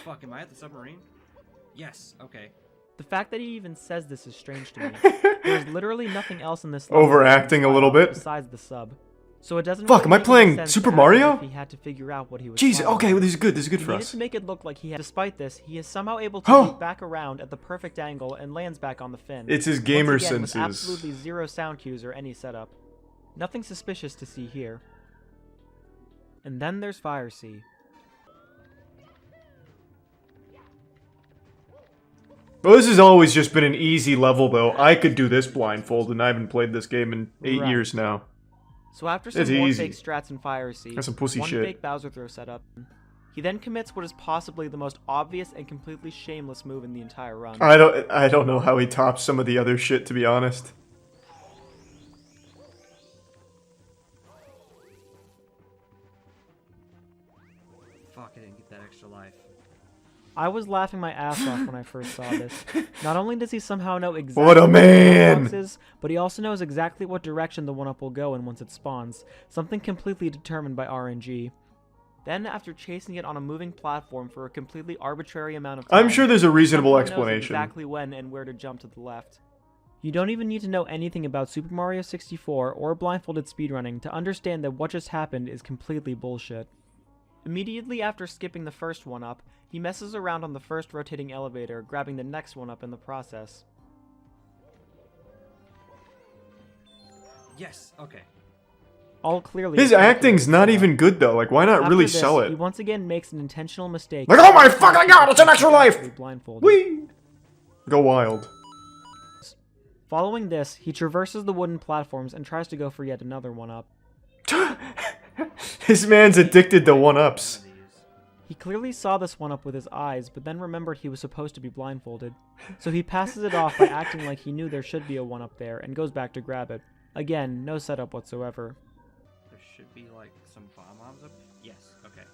Fuck, am I at the submarine? Yes, okay. The fact that he even says this is strange to me. There's literally nothing else in this level Overacting a little bit. besides the sub. So it doesn't Fuck, really am I make any playing sense Super to act Mario? as if he had to figure out what he was Jesus, trying. okay, well, this is good. This is good He for needed us. to make it look like he had. Despite this, he is somehow able to Oh! loop back around at the perfect angle and lands back on the fin. It's his Once gamer again, with senses. absolutely zero sound cues or any setup. Nothing suspicious to see here. And then there's Fire Sea. Well, this has always just been an easy level, though. I could do this blindfold, and I haven't played this game in 8 Right. years now. So after some It's more easy. fake strats in Fire Sea, That's some pussy one shit. fake Bowser throw setup, he then commits what is possibly the most obvious and completely shameless move in the entire run. I don't know how he tops some of the other shit, to be honest. Fuck, I didn't get that extra life. I was laughing my ass off when I first saw this. Not only does he somehow know exactly What a where the man! box is, but he also knows exactly what direction the 1-up will go in once it spawns, something completely determined by RNG. Then, after chasing it on a moving platform for a completely arbitrary amount of time, I'm sure there's a reasonable someone knows explanation. exactly when and where to jump to the left. You don't even need to know anything about Super Mario 64 or blindfolded speedrunning to understand that what just happened is completely bullshit. Immediately after skipping the first 1-up, he messes around on the first rotating elevator, grabbing the next 1-up in the process. Yes, okay. All clearly. His a calculated acting's not setup. even good though. Like, why not After really this, sell He it? once again makes an intentional mistake. Like, oh my fucking god, it's an extra life! Blindfolded. Whee! Go wild. Following this, he traverses the wooden platforms and tries to go for yet another one-up. This man's addicted to one-ups. He clearly saw this one-up with his eyes, but then remembered he was supposed to be blindfolded. So he passes it off by acting like he knew there should be a one-up there, and goes back to grab it. Again, no setup whatsoever. There should be, like, some bombs up. Yes, okay.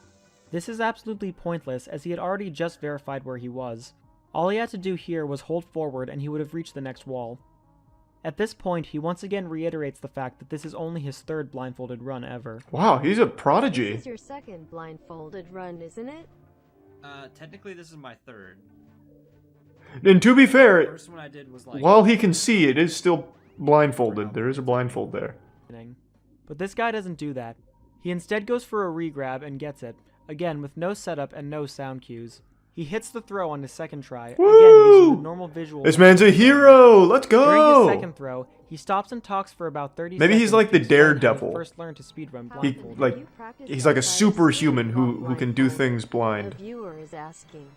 This is absolutely pointless, as he had already just verified where he was. All he had to do here was hold forward, and he would have reached the next wall. At this point, he once again reiterates the fact that this is only his third blindfolded run ever. Wow, he's a prodigy. This is your second blindfolded run, isn't it? Technically this is my third. And to be The fair, first one I did was like... while he can see, it is still blindfolded. There is a blindfold there. But this guy doesn't do that. He instead goes for a regrab and gets it, again with no setup and no sound cues. He hits the throw on his second try, again using the normal visual. This man's a hero! Let's During go! his second throw, he stops and talks for about 30 Maybe seconds. he's like the to explain how he Daredevil. First learned to speedrun He, blindfolded. like, he's like a superhuman who can do things The blind. viewer is asking.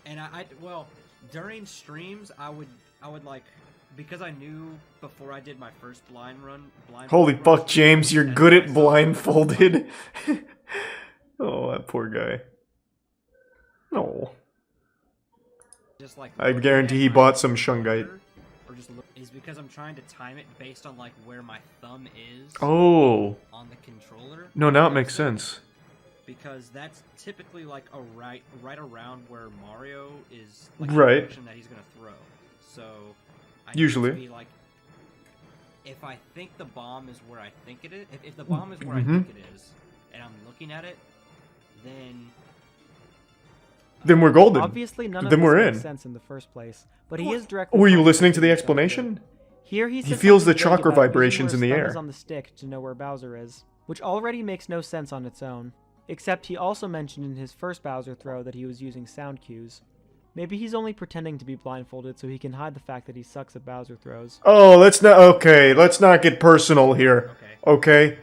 And well, during streams, I would like, because I knew before I did my first Holy fuck, James, you're good at blindfolded. Oh, that poor guy. No. Just like I guarantee he bought some shungite. Or just is because I'm trying to time it based on like where my thumb is Oh. on the controller. No, now it makes sense. Because that's typically like a right around where Mario is, like Right. the direction that he's gonna throw. So I need Usually. to be like, if I think the bomb is where I think it is, if the bomb is where Mhm. I think it is, and I'm looking at it, then Then we're golden. Obviously, none of Then this we're makes in. sense in the first place, but he is directly. Were you contradicting listening to the himself explanation? here he says feels something the vague chakra about using vibrations where in the his thumb air. is on the stick to know where Bowser is, which already makes no sense on its own. Except he also mentioned in his first Bowser throw that he was using sound cues. Maybe he's only pretending to be blindfolded so he can hide the fact that he sucks at Bowser throws. Oh, let's not get personal here. Okay?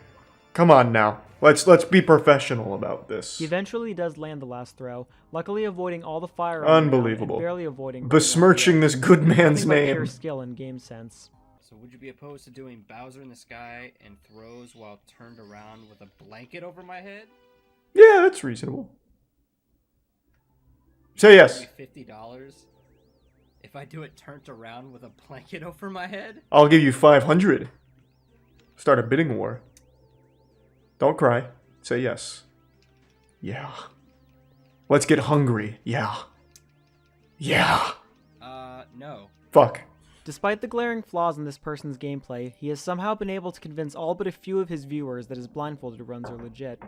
Come on now. Let's be professional about this. He eventually does land the last throw, luckily avoiding all the fire on the ground Unbelievable. and barely avoiding Besmirching this good man's nothing but name. pure skill and game sense. So would you be opposed to doing Bowser in the sky and throws while turned around with a blanket over my head? Yeah, that's reasonable. Say yes. $50 if I do it turned around with a blanket over my head? I'll give you 500. Start a bidding war. Don't cry. Say yes. Yeah. Let's get hungry. Yeah. Yeah. No. Fuck. Despite the glaring flaws in this person's gameplay, he has somehow been able to convince all but a few of his viewers that his blindfolded runs are legit.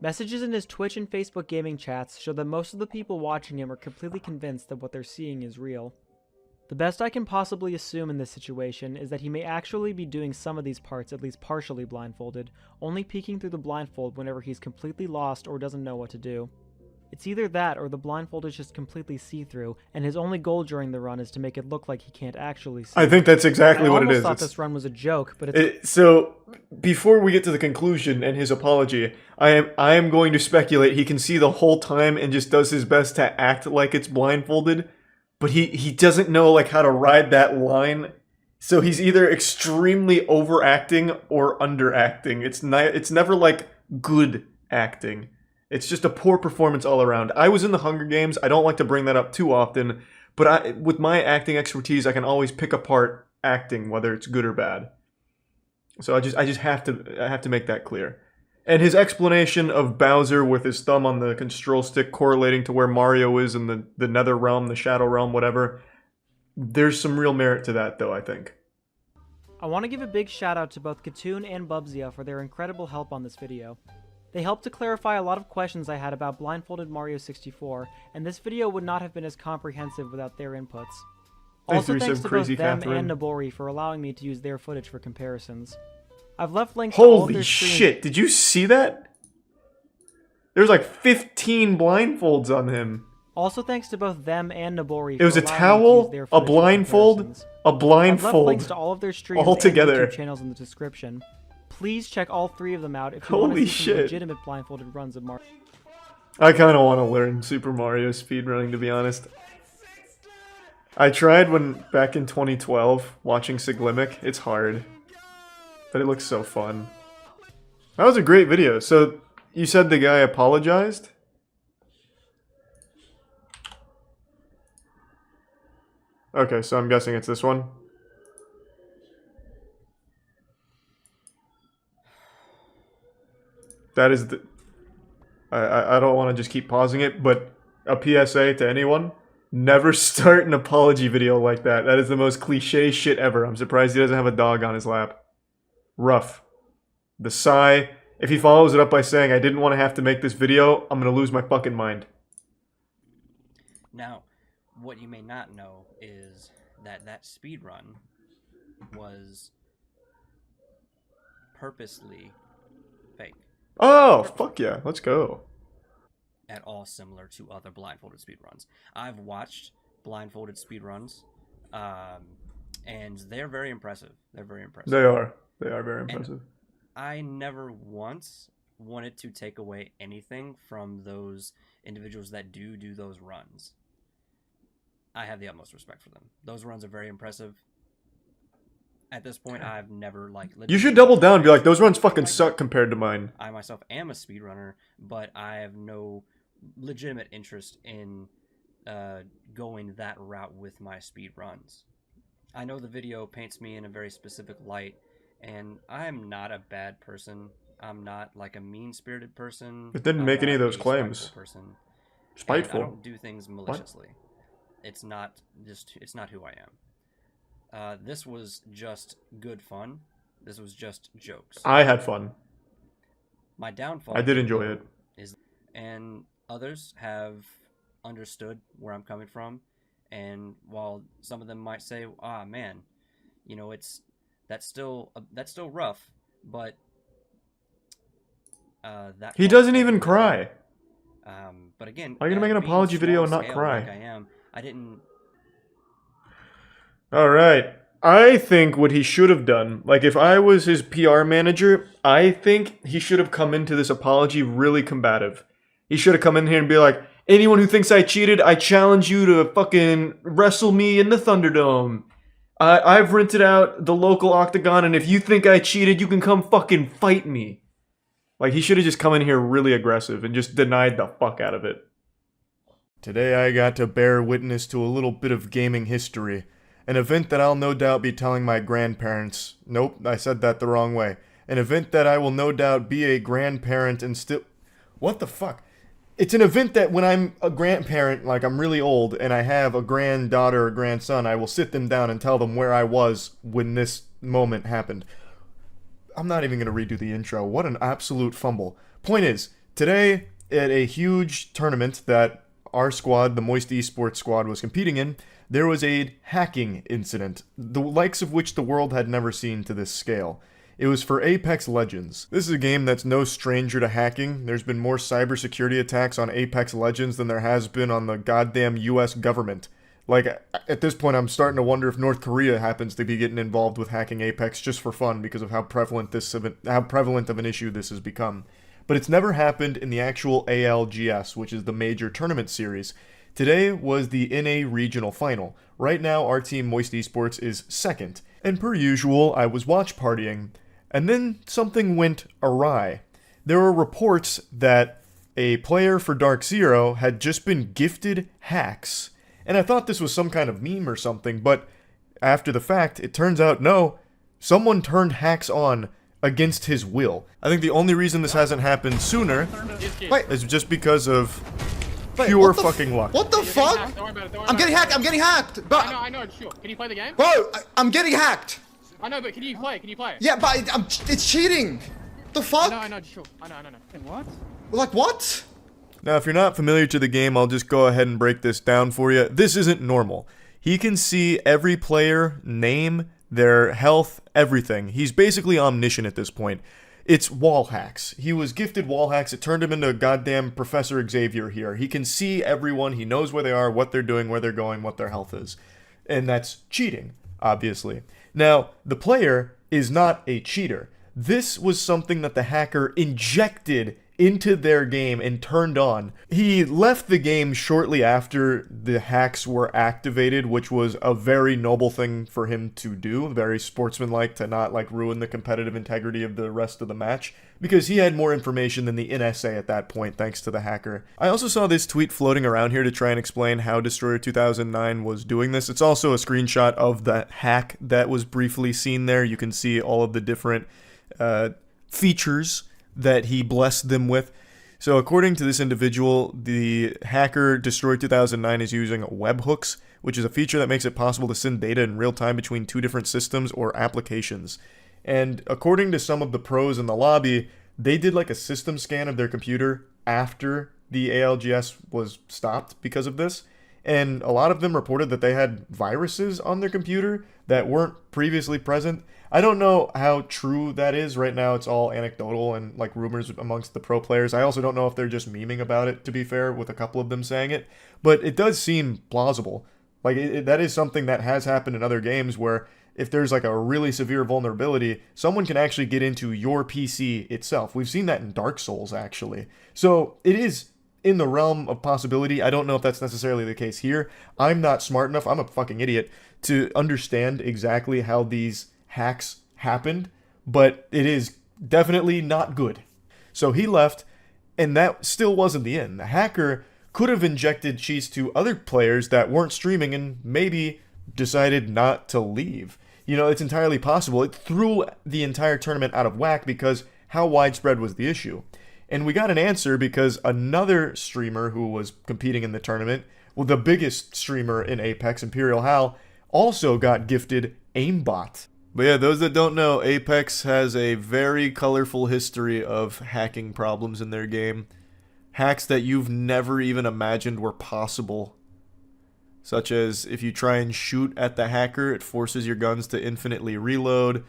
Messages in his Twitch and Facebook gaming chats show that most of the people watching him are completely convinced that what they're seeing is real. The best I can possibly assume in this situation is that he may actually be doing some of these parts at least partially blindfolded, only peeking through the blindfold whenever he's completely lost or doesn't know what to do. It's either that or the blindfold is just completely see-through, and his only goal during the run is to make it look like he can't actually see. I think that's exactly what it is. I almost thought this run was a joke, but it's... So, before we get to the conclusion and his apology, I am going to speculate he can see the whole time and just does his best to act like it's blindfolded, but he doesn't know like how to ride that line. So he's either extremely overacting or underacting. It's never like good acting. It's just a poor performance all around. I was in the Hunger Games. I don't like to bring that up too often, but with my acting expertise, I can always pick apart acting, whether it's good or bad. So I just have to make that clear. And his explanation of Bowser with his thumb on the control stick correlating to where Mario is in the Nether Realm, the Shadow Realm, whatever. There's some real merit to that, though, I think. I want to give a big shout out to both Katoon and Bubzia for their incredible help on this video. They helped to clarify a lot of questions I had about blindfolded Mario 64, and this video would not have been as comprehensive without their inputs. Also thanks to both them and Nabori for allowing me to use their footage for comparisons. I've left links to all of Holy their streams. shit, did you see that? There's like 15 blindfolds on him. Also thanks to both them and Nabori. It was a towel, a blindfold, a I've left links blindfold, to all of their streams all and together. YouTube channels in the description. Please check all 3 of them out if you want Holy to see some shit. legitimate blindfolded runs of Mario. I kind of want to learn Super Mario speedrunning, to be honest. I tried back in 2012, watching Siglimic. It's hard, but it looks so fun. That was a great video. So, you said the guy apologized? Okay, so I'm guessing it's this one. That is the... I don't want to just keep pausing it, but a PSA to anyone. Never start an apology video like that. That is the most cliche shit ever. I'm surprised he doesn't have a dog on his lap. Rough. The sigh. If he follows it up by saying, I didn't want to have to make this video, I'm going to lose my fucking mind. Now, what you may not know is that that speedrun was purposely fake. Oh, fuck yeah. Let's go. At all similar to other blindfolded speedruns. I've watched blindfolded speedruns, and they're very impressive. They're very impressive. They are. They are very impressive. And I never once wanted to take away anything from those individuals that do those runs. I have the utmost respect for them. Those runs are very impressive. At this point, I've never, like... You should double down and be like, those runs fucking suck compared to mine. I myself am a speedrunner, but I have no legitimate interest in going that route with my speedruns. I know the video paints me in a very specific light, and I'm not a bad person. I'm not, like, a mean-spirited person. It didn't make any of those claims. Person. Spiteful. I don't do things maliciously. It's not who I am. This was just good fun. This was just jokes. I had fun. My downfall... I did enjoy it. And others have understood where I'm coming from. And while some of them might say, ah, man, you know, that's still rough, but... that he doesn't even cry. But again... Why are you gonna make an apology video and not cry? Like I didn't... Alright. I think what he should have done, like if I was his PR manager, I think he should have come into this apology really combative. He should have come in here and be like, anyone who thinks I cheated, I challenge you to fucking wrestle me in the Thunderdome. I've rented out the local octagon, and if you think I cheated, you can come fucking fight me. Like, he should have just come in here really aggressive and just denied the fuck out of it. Today I got to bear witness to a little bit of gaming history. An event that I'll no doubt be telling my grandparents. Nope, I said that the wrong way. An event that I will no doubt be a grandparent and still... What the fuck? It's an event that when I'm a grandparent, like I'm really old, and I have a granddaughter or grandson, I will sit them down and tell them where I was when this moment happened. I'm not even going to redo the intro. What an absolute fumble. Point is, today at a huge tournament that our squad, the Moist Esports squad, was competing in, there was a hacking incident, the likes of which the world had never seen to this scale. It was for Apex Legends. This is a game that's no stranger to hacking. There's been more cybersecurity attacks on Apex Legends than there has been on the goddamn US government. Like, at this point, I'm starting to wonder if North Korea happens to be getting involved with hacking Apex just for fun because of how prevalent of an issue this has become. But it's never happened in the actual ALGS, which is the major tournament series. Today was the NA regional final. Right now, our team, Moist Esports, is second. And per usual, I was watch partying. And then something went awry. There were reports that a player for Dark Zero had just been gifted hacks. And I thought this was some kind of meme or something, but after the fact, it turns out, no, someone turned hacks on against his will. I think the only reason this hasn't happened sooner is just because of pure fucking luck. What the fuck? I'm getting hacked. I'm getting hacked. But I know. Sure. Can you play the game? Bro, I'm getting hacked. I know, but can you play? Yeah, but it's cheating. The fuck? I know. Sure. I know. What? Like what? Now, if you're not familiar to the game, I'll just go ahead and break this down for you. This isn't normal. He can see every player, name, their health, everything. He's basically omniscient at this point. It's wall hacks. He was gifted wall hacks. It turned him into a goddamn Professor Xavier here. He can see everyone. He knows where they are, what they're doing, where they're going, what their health is. And that's cheating, obviously. Now, the player is not a cheater. This was something that the hacker injected into their game and turned on. He left the game shortly after the hacks were activated, which was a very noble thing for him to do, very sportsmanlike to not like ruin the competitive integrity of the rest of the match, because he had more information than the NSA at that point thanks to the hacker. I also saw this tweet floating around here to try and explain how Destroyer 2009 was doing this. It's also a screenshot of the hack that was briefly seen there. You can see all of the different features that he blessed them with. So according to this individual, the hacker Destroyer 2009 is using webhooks, which is a feature that makes it possible to send data in real time between two different systems or applications. And according to some of the pros in the lobby, they did like a system scan of their computer after the ALGS was stopped because of this. And a lot of them reported that they had viruses on their computer that weren't previously present. I don't know how true that is. Right now it's all anecdotal and like rumors amongst the pro players. I also don't know if they're just memeing about it, to be fair, with a couple of them saying it. But it does seem plausible. Like that is something that has happened in other games where if there's like a really severe vulnerability, someone can actually get into your PC itself. We've seen that in Dark Souls, actually. So it is in the realm of possibility. I don't know if that's necessarily the case here. I'm not smart enough, I'm a fucking idiot, to understand exactly how these hacks happened, but it is definitely not good. So he left, and that still wasn't the end. The hacker could have injected cheats to other players that weren't streaming and maybe decided not to leave. You know, it's entirely possible. It threw the entire tournament out of whack because how widespread was the issue? And we got an answer because another streamer who was competing in the tournament, well, the biggest streamer in Apex, Imperial Hal, also got gifted aimbot. But yeah, those that don't know, Apex has a very colorful history of hacking problems in their game. Hacks that you've never even imagined were possible. Such as, if you try and shoot at the hacker, it forces your guns to infinitely reload.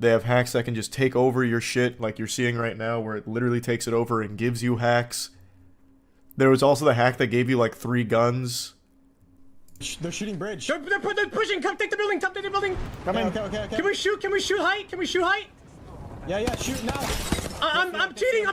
They have hacks that can just take over your shit, like you're seeing right now, where it literally takes it over and gives you hacks. There was also the hack that gave you like 3 guns. They're shooting bridge. They're pushing. Come take the building. Come take the building. Come in. Okay. Can we shoot? Can we shoot height? Can we shoot height? Yeah, shoot now. I'm cheating.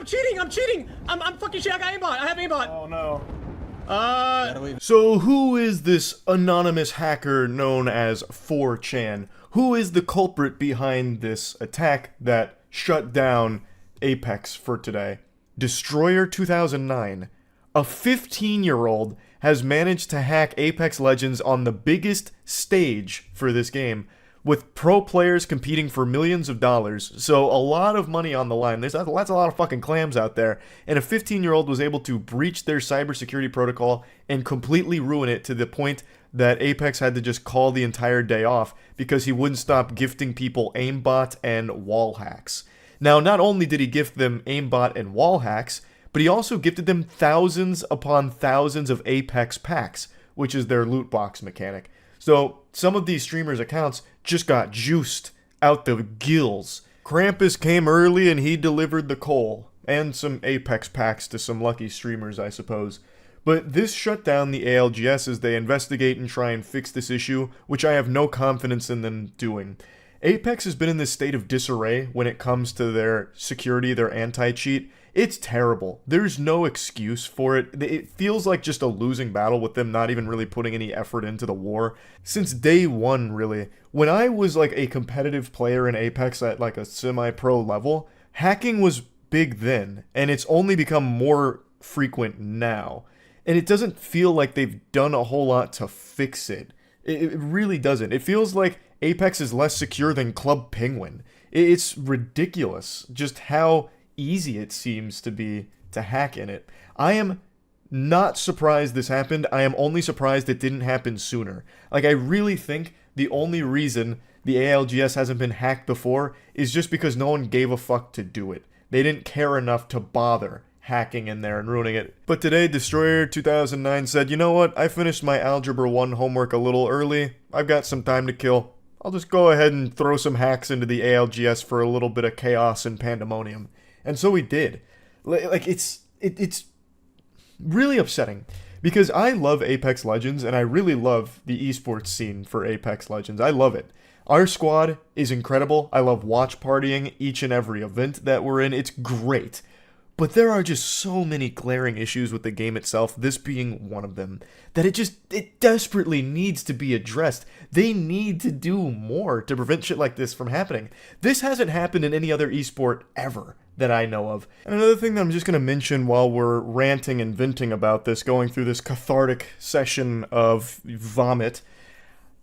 I'm fucking shit. I got aimbot. I have aimbot. Oh no. So who is this anonymous hacker known as 4chan? Who is the culprit behind this attack that shut down Apex for today? Destroyer 2009. A 15-year-old has managed to hack Apex Legends on the biggest stage for this game, with pro players competing for millions of dollars, so a lot of money on the line. That's a lot of fucking clams out there, and a 15-year-old was able to breach their cybersecurity protocol and completely ruin it to the point that Apex had to just call the entire day off because he wouldn't stop gifting people aimbot and wall hacks. Now, not only did he gift them aimbot and wall hacks, but he also gifted them thousands upon thousands of Apex packs, which is their loot box mechanic. So some of these streamers' accounts just got juiced out the gills. Krampus came early and he delivered the coal, and some Apex packs to some lucky streamers, I suppose. But this shut down the ALGS as they investigate and try and fix this issue, which I have no confidence in them doing. Apex has been in this state of disarray when it comes to their security, their anti-cheat. It's terrible. There's no excuse for it. It feels like just a losing battle with them not even really putting any effort into the war. Since day one, really. When I was like a competitive player in Apex at like a semi-pro level, hacking was big then, and it's only become more frequent now. And it doesn't feel like they've done a whole lot to fix it. It really doesn't. It feels like Apex is less secure than Club Penguin. It's ridiculous just how easy it seems to be to hack in it. I am not surprised this happened. I am only surprised it didn't happen sooner. Like, I really think the only reason the ALGS hasn't been hacked before is just because no one gave a fuck to do it. They didn't care enough to bother hacking in there and ruining it. But today, Destroyer 2009 said, you know what, I finished my Algebra 1 homework a little early. I've got some time to kill. I'll just go ahead and throw some hacks into the ALGS for a little bit of chaos and pandemonium. And so we did. Like, it's really upsetting. Because I love Apex Legends, and I really love the esports scene for Apex Legends. I love it. Our squad is incredible. I love watch partying each and every event that we're in. It's great. But there are just so many glaring issues with the game itself, this being one of them, that it desperately needs to be addressed. They need to do more to prevent shit like this from happening. This hasn't happened in any other esport ever that I know of. And another thing that I'm just going to mention while we're ranting and venting about this, going through this cathartic session of vomit,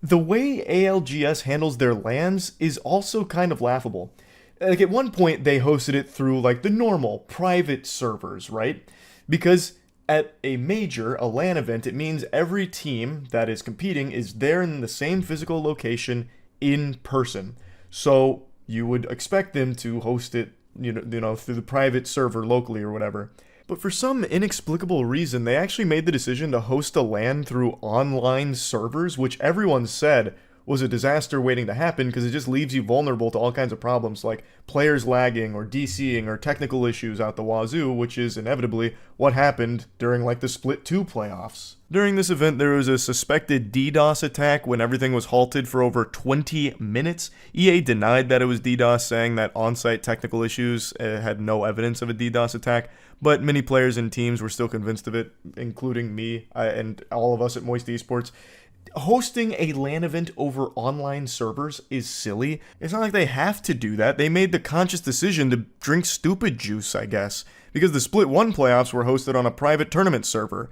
the way ALGS handles their LANs is also kind of laughable. Like, at one point, they hosted it through, like, the normal private servers, right? Because at a LAN event, it means every team that is competing is there in the same physical location in person. So you would expect them to host it, you know, through the private server locally or whatever. But for some inexplicable reason, they actually made the decision to host a LAN through online servers, which everyone said was a disaster waiting to happen because it just leaves you vulnerable to all kinds of problems like players lagging or DCing or technical issues out the wazoo, which is inevitably what happened during like the Split 2 playoffs. During this event, there was a suspected DDoS attack when everything was halted for over 20 minutes. EA denied that it was DDoS, saying that on-site technical issues had no evidence of a DDoS attack, but many players and teams were still convinced of it, including me and all of us at Moist Esports. Hosting a LAN event over online servers is silly. It's not like they have to do that. They made the conscious decision to drink stupid juice, I guess, because the Split 1 playoffs were hosted on a private tournament server.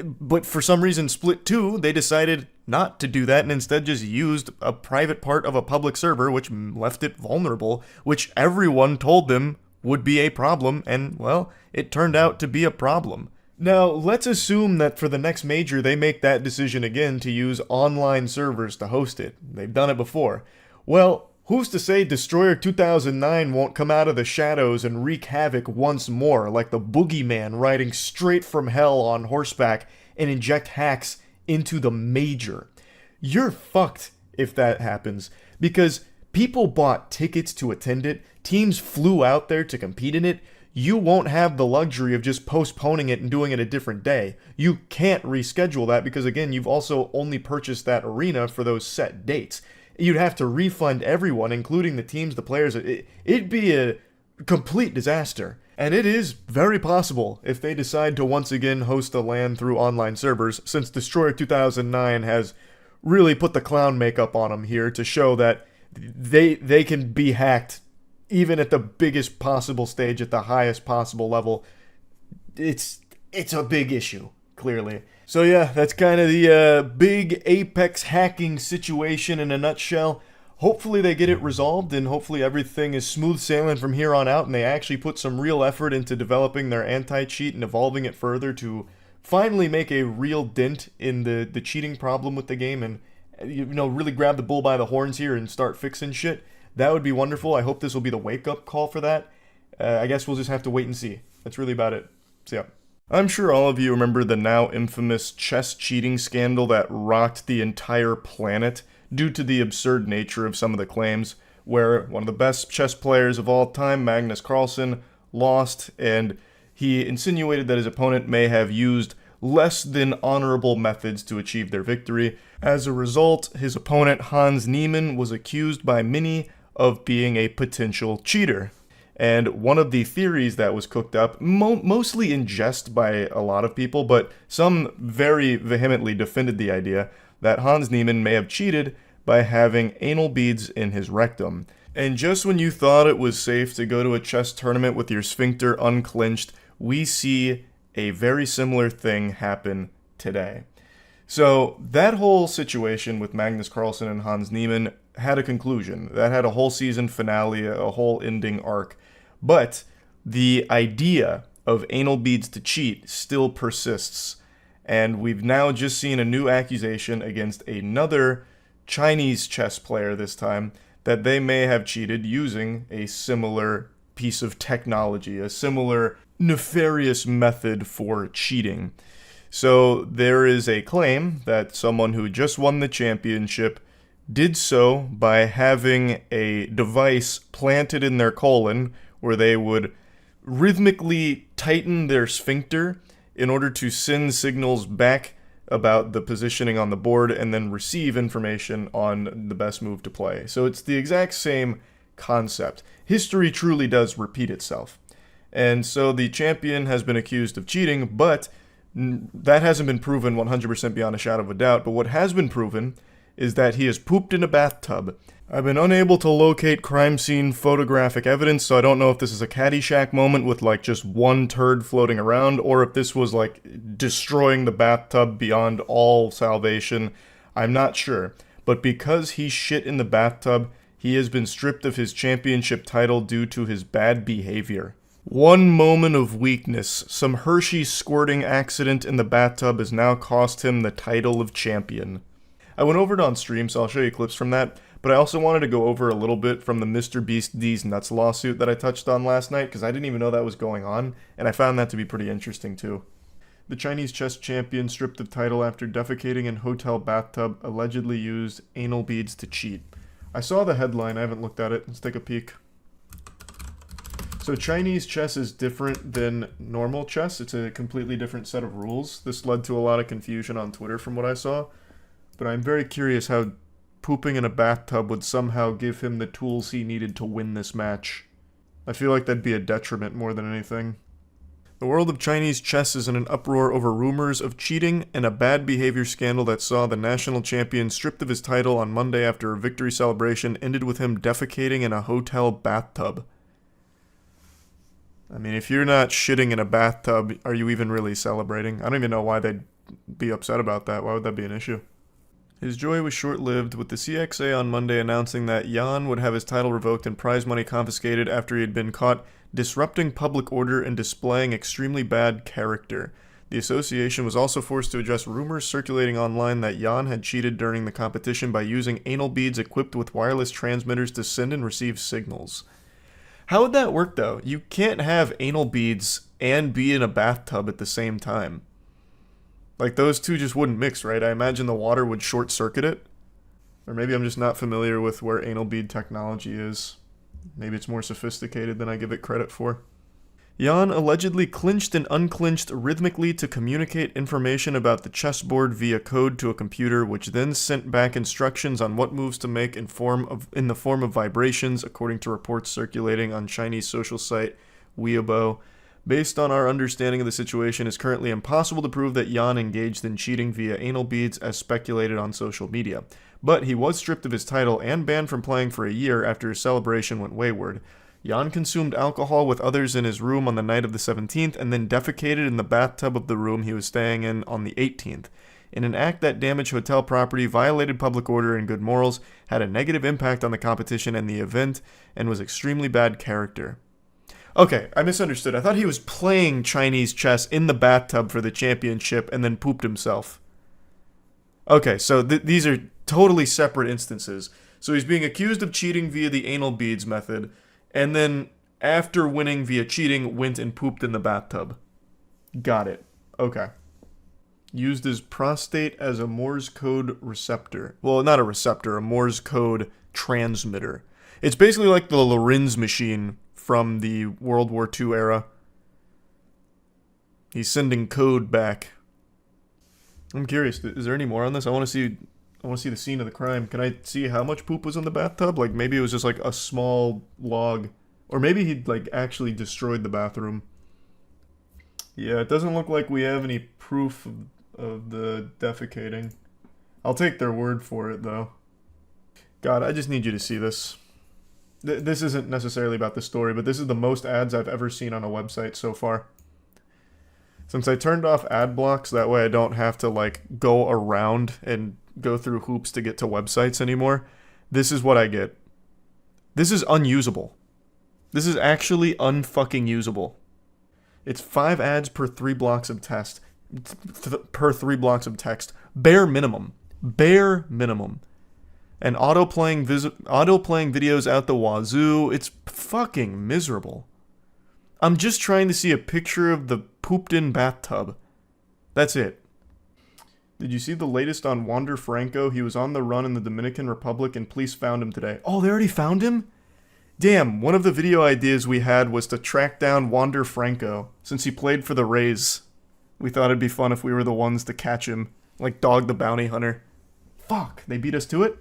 But for some reason, Split 2, they decided not to do that and instead just used a private part of a public server, which left it vulnerable, which everyone told them would be a problem, and, well, it turned out to be a problem. Now, let's assume that for the next major, they make that decision again to use online servers to host it. They've done it before. Well, who's to say Destroyer 2009 won't come out of the shadows and wreak havoc once more, like the boogeyman riding straight from hell on horseback and inject hacks into the major? You're fucked if that happens, because people bought tickets to attend it, teams flew out there to compete in it. You won't have the luxury of just postponing it and doing it a different day. You can't reschedule that because, again, you've also only purchased that arena for those set dates. You'd have to refund everyone, including the teams, the players. It'd be a complete disaster. And it is very possible if they decide to once again host a LAN through online servers, since Destroyer 2009 has really put the clown makeup on them here to show that they can be hacked even at the biggest possible stage, at the highest possible level. It's a big issue, clearly. So yeah, that's kind of the big Apex hacking situation in a nutshell. Hopefully they get it resolved, and hopefully everything is smooth sailing from here on out, and they actually put some real effort into developing their anti-cheat and evolving it further to finally make a real dent in the cheating problem with the game, and really grab the bull by the horns here and start fixing shit. That would be wonderful. I hope this will be the wake-up call for that. I guess we'll just have to wait and see. That's really about it. So yeah. I'm sure all of you remember the now infamous chess cheating scandal that rocked the entire planet due to the absurd nature of some of the claims, where one of the best chess players of all time, Magnus Carlsen, lost, and he insinuated that his opponent may have used less than honorable methods to achieve their victory. As a result, his opponent, Hans Niemann, was accused by many of being a potential cheater. And one of the theories that was cooked up, mostly in jest by a lot of people, but some very vehemently defended the idea that Hans Niemann may have cheated by having anal beads in his rectum. And just when you thought it was safe to go to a chess tournament with your sphincter unclenched, we see a very similar thing happen today. So that whole situation with Magnus Carlsen and Hans Niemann had a conclusion. That had a whole season finale, a whole ending arc. But the idea of anal beads to cheat still persists. And we've now just seen a new accusation against another Chinese chess player this time, that they may have cheated using a similar piece of technology, a similar nefarious method for cheating. So there is a claim that someone who just won the championship did so by having a device planted in their colon where they would rhythmically tighten their sphincter in order to send signals back about the positioning on the board and then receive information on the best move to play. So it's the exact same concept. History truly does repeat itself. And so the champion has been accused of cheating, but that hasn't been proven 100% beyond a shadow of a doubt. But what has been proven is that he has pooped in a bathtub. I've been unable to locate crime scene photographic evidence, so I don't know if this is a Caddyshack moment with like just one turd floating around, or if this was like destroying the bathtub beyond all salvation. I'm not sure. But because he shit in the bathtub, he has been stripped of his championship title due to his bad behavior. One moment of weakness, some Hershey squirting accident in the bathtub has now cost him the title of champion. I went over it on stream, so I'll show you clips from that, but I also wanted to go over a little bit from the Mr. Beast D's Nuts lawsuit that I touched on last night, because I didn't even know that was going on, and I found that to be pretty interesting too. The Chinese chess champion stripped of title after defecating in hotel bathtub, allegedly used anal beads to cheat. I saw the headline, I haven't looked at it, let's take a peek. So Chinese chess is different than normal chess, it's a completely different set of rules. This led to a lot of confusion on Twitter from what I saw, but I'm very curious how pooping in a bathtub would somehow give him the tools he needed to win this match. I feel like that'd be a detriment more than anything. The world of Chinese chess is in an uproar over rumors of cheating and a bad behavior scandal that saw the national champion stripped of his title on Monday after a victory celebration ended with him defecating in a hotel bathtub. I mean, if you're not shitting in a bathtub, are you even really celebrating? I don't even know why they'd be upset about that. Why would that be an issue? His joy was short-lived, with the CXA on Monday announcing that Yan would have his title revoked and prize money confiscated after he had been caught disrupting public order and displaying extremely bad character. The association was also forced to address rumors circulating online that Yan had cheated during the competition by using anal beads equipped with wireless transmitters to send and receive signals. How would that work, though? You can't have anal beads and be in a bathtub at the same time. Like, those two just wouldn't mix, right? I imagine the water would short-circuit it. Or maybe I'm just not familiar with where anal bead technology is. Maybe it's more sophisticated than I give it credit for. Yan allegedly clinched and unclinched rhythmically to communicate information about the chessboard via code to a computer, which then sent back instructions on what moves to make in the form of vibrations, according to reports circulating on Chinese social site Weibo. Based on our understanding of the situation, it is currently impossible to prove that Yan engaged in cheating via anal beads as speculated on social media. But he was stripped of his title and banned from playing for a year after his celebration went wayward. Yan consumed alcohol with others in his room on the night of the 17th and then defecated in the bathtub of the room he was staying in on the 18th. In an act that damaged hotel property, violated public order and good morals, had a negative impact on the competition and the event, and was extremely bad character. Okay, I misunderstood. I thought he was playing Chinese chess in the bathtub for the championship and then pooped himself. Okay, so these are totally separate instances. So he's being accused of cheating via the anal beads method, and then after winning via cheating, went and pooped in the bathtub. Got it. Okay. Used his prostate as a Morse code receptor. Well, not a receptor, a Morse code transmitter. It's basically like the Lorenz machine from the World War II era. He's sending code back. I'm curious, is there any more on this? I want to see the scene of the crime. Can I see how much poop was in the bathtub? Like, maybe it was just like a small log. Or maybe he'd like actually destroyed the bathroom. Yeah, it doesn't look like we have any proof of the defecating. I'll take their word for it, though. God, I just need you to see this. This isn't necessarily about the story, but this is the most ads I've ever seen on a website so far. Since I turned off ad blocks, that way I don't have to, like, go around and go through hoops to get to websites anymore, this is what I get. This is unusable. This is actually unfucking usable. It's 5 ads per 3 blocks of text. Per 3 blocks of text. Bare minimum. Bare minimum. And auto-playing videos out the wazoo. It's fucking miserable. I'm just trying to see a picture of the pooped-in bathtub. That's it. Did you see the latest on Wander Franco? He was on the run in the Dominican Republic and police found him today. Oh, they already found him? Damn, one of the video ideas we had was to track down Wander Franco, since he played for the Rays. We thought it'd be fun if we were the ones to catch him, like Dog the Bounty Hunter. Fuck, they beat us to it?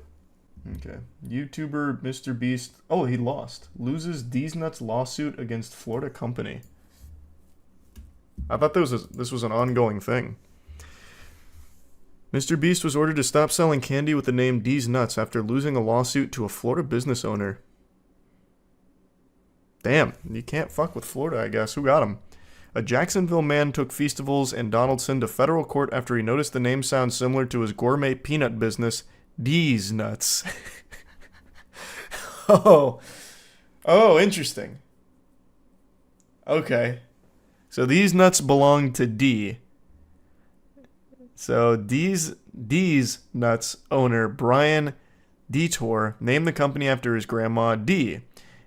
Okay. YouTuber Mr. Beast. Oh, he lost. Loses D's Nuts lawsuit against Florida company. I thought this was an ongoing thing. Mr. Beast was ordered to stop selling candy with the name D's Nuts after losing a lawsuit to a Florida business owner. Damn, you can't fuck with Florida, I guess. Who got him? A Jacksonville man took Feastables and Donaldson to federal court after he noticed the name sounds similar to his gourmet peanut business, D's Nuts. Oh, interesting. Okay. So these nuts belong to D. So D's Nuts owner Brian Detour named the company after his grandma D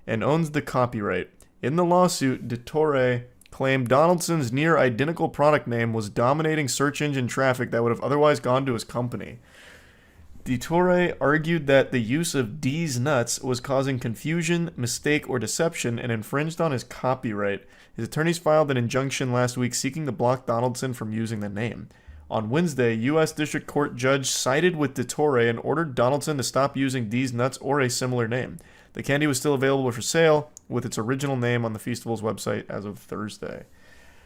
and owns the copyright. In the lawsuit, Detour claimed Donaldson's near identical product name was dominating search engine traffic that would have otherwise gone to his company. Detour argued that the use of D's Nuts was causing confusion, mistake, or deception and infringed on his copyright. His attorneys filed an injunction last week seeking to block Donaldson from using the name. On Wednesday, U.S. District Court judge sided with Detour and ordered Donaldson to stop using D's Nuts or a similar name. The candy was still available for sale with its original name on the Feastables website as of Thursday.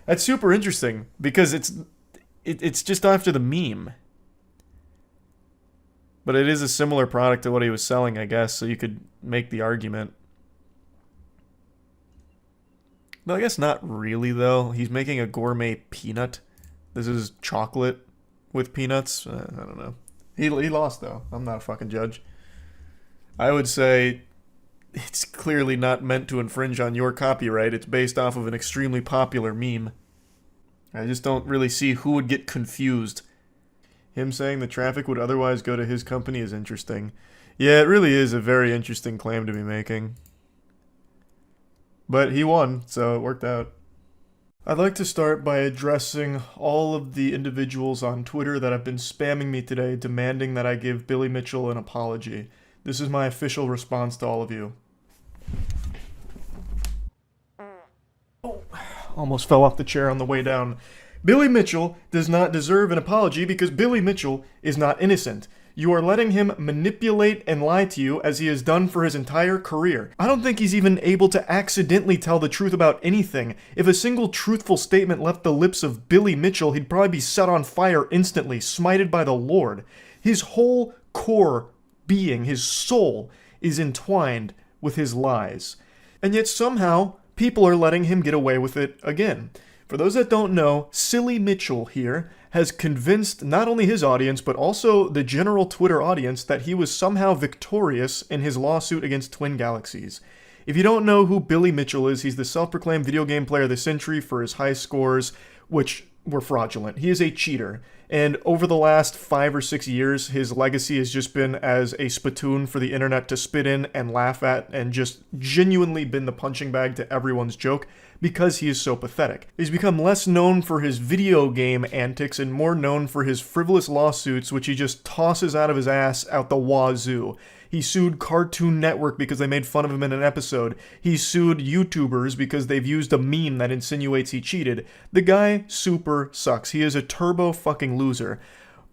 That's super interesting because it's just after the meme. But it is a similar product to what he was selling, I guess, so you could make the argument. No, I guess not really, though. He's making a gourmet peanut. This is chocolate with peanuts. I don't know. He lost, though. I'm not a fucking judge. I would say it's clearly not meant to infringe on your copyright. It's based off of an extremely popular meme. I just don't really see who would get confused. Him saying the traffic would otherwise go to his company is interesting. Yeah, it really is a very interesting claim to be making. But he won, so it worked out. I'd like to start by addressing all of the individuals on Twitter that have been spamming me today demanding that I give Billy Mitchell an apology. This is my official response to all of you. Oh, almost fell off the chair on the way down. Billy Mitchell does not deserve an apology because Billy Mitchell is not innocent. You are letting him manipulate and lie to you as he has done for his entire career. I don't think he's even able to accidentally tell the truth about anything. If a single truthful statement left the lips of Billy Mitchell, he'd probably be set on fire instantly, smited by the Lord. His whole core being, his soul, is entwined with his lies. And yet somehow, people are letting him get away with it again. For those that don't know, Silly Mitchell here has convinced not only his audience, but also the general Twitter audience that he was somehow victorious in his lawsuit against Twin Galaxies. If you don't know who Billy Mitchell is, he's the self-proclaimed video game player of the century for his high scores, which were fraudulent. He is a cheater. And over the last 5 or 6 years, his legacy has just been as a spittoon for the internet to spit in and laugh at, and just genuinely been the punching bag to everyone's joke because he is so pathetic. He's become less known for his video game antics and more known for his frivolous lawsuits, which he just tosses out of his ass out the wazoo. He sued Cartoon Network because they made fun of him in an episode. He sued YouTubers because they've used a meme that insinuates he cheated. The guy super sucks. He is a turbo fucking loser.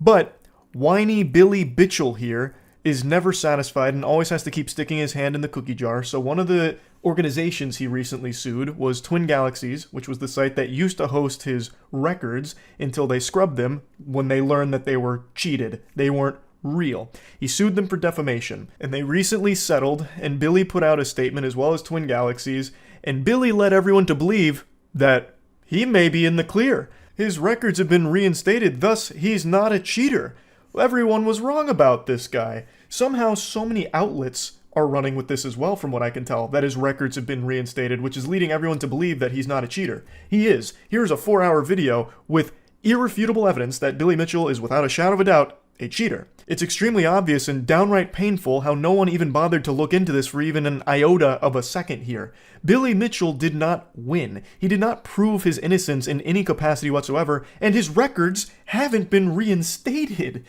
But whiny Billy Bitchell here is never satisfied and always has to keep sticking his hand in the cookie jar. So one of the organizations he recently sued was Twin Galaxies, which was the site that used to host his records until they scrubbed them when they learned that they were cheated. They weren't real. He sued them for defamation, and they recently settled, and Billy put out a statement as well as Twin Galaxies, and Billy led everyone to believe that he may be in the clear. His records have been reinstated, thus he's not a cheater. Everyone was wrong about this guy. Somehow so many outlets are running with this as well, from what I can tell, that his records have been reinstated, which is leading everyone to believe that he's not a cheater. He is. Here's a 4-hour video with irrefutable evidence that Billy Mitchell is without a shadow of a doubt a cheater. It's extremely obvious and downright painful how no one even bothered to look into this for even an iota of a second here. Billy Mitchell did not win. He did not prove his innocence in any capacity whatsoever, and his records haven't been reinstated.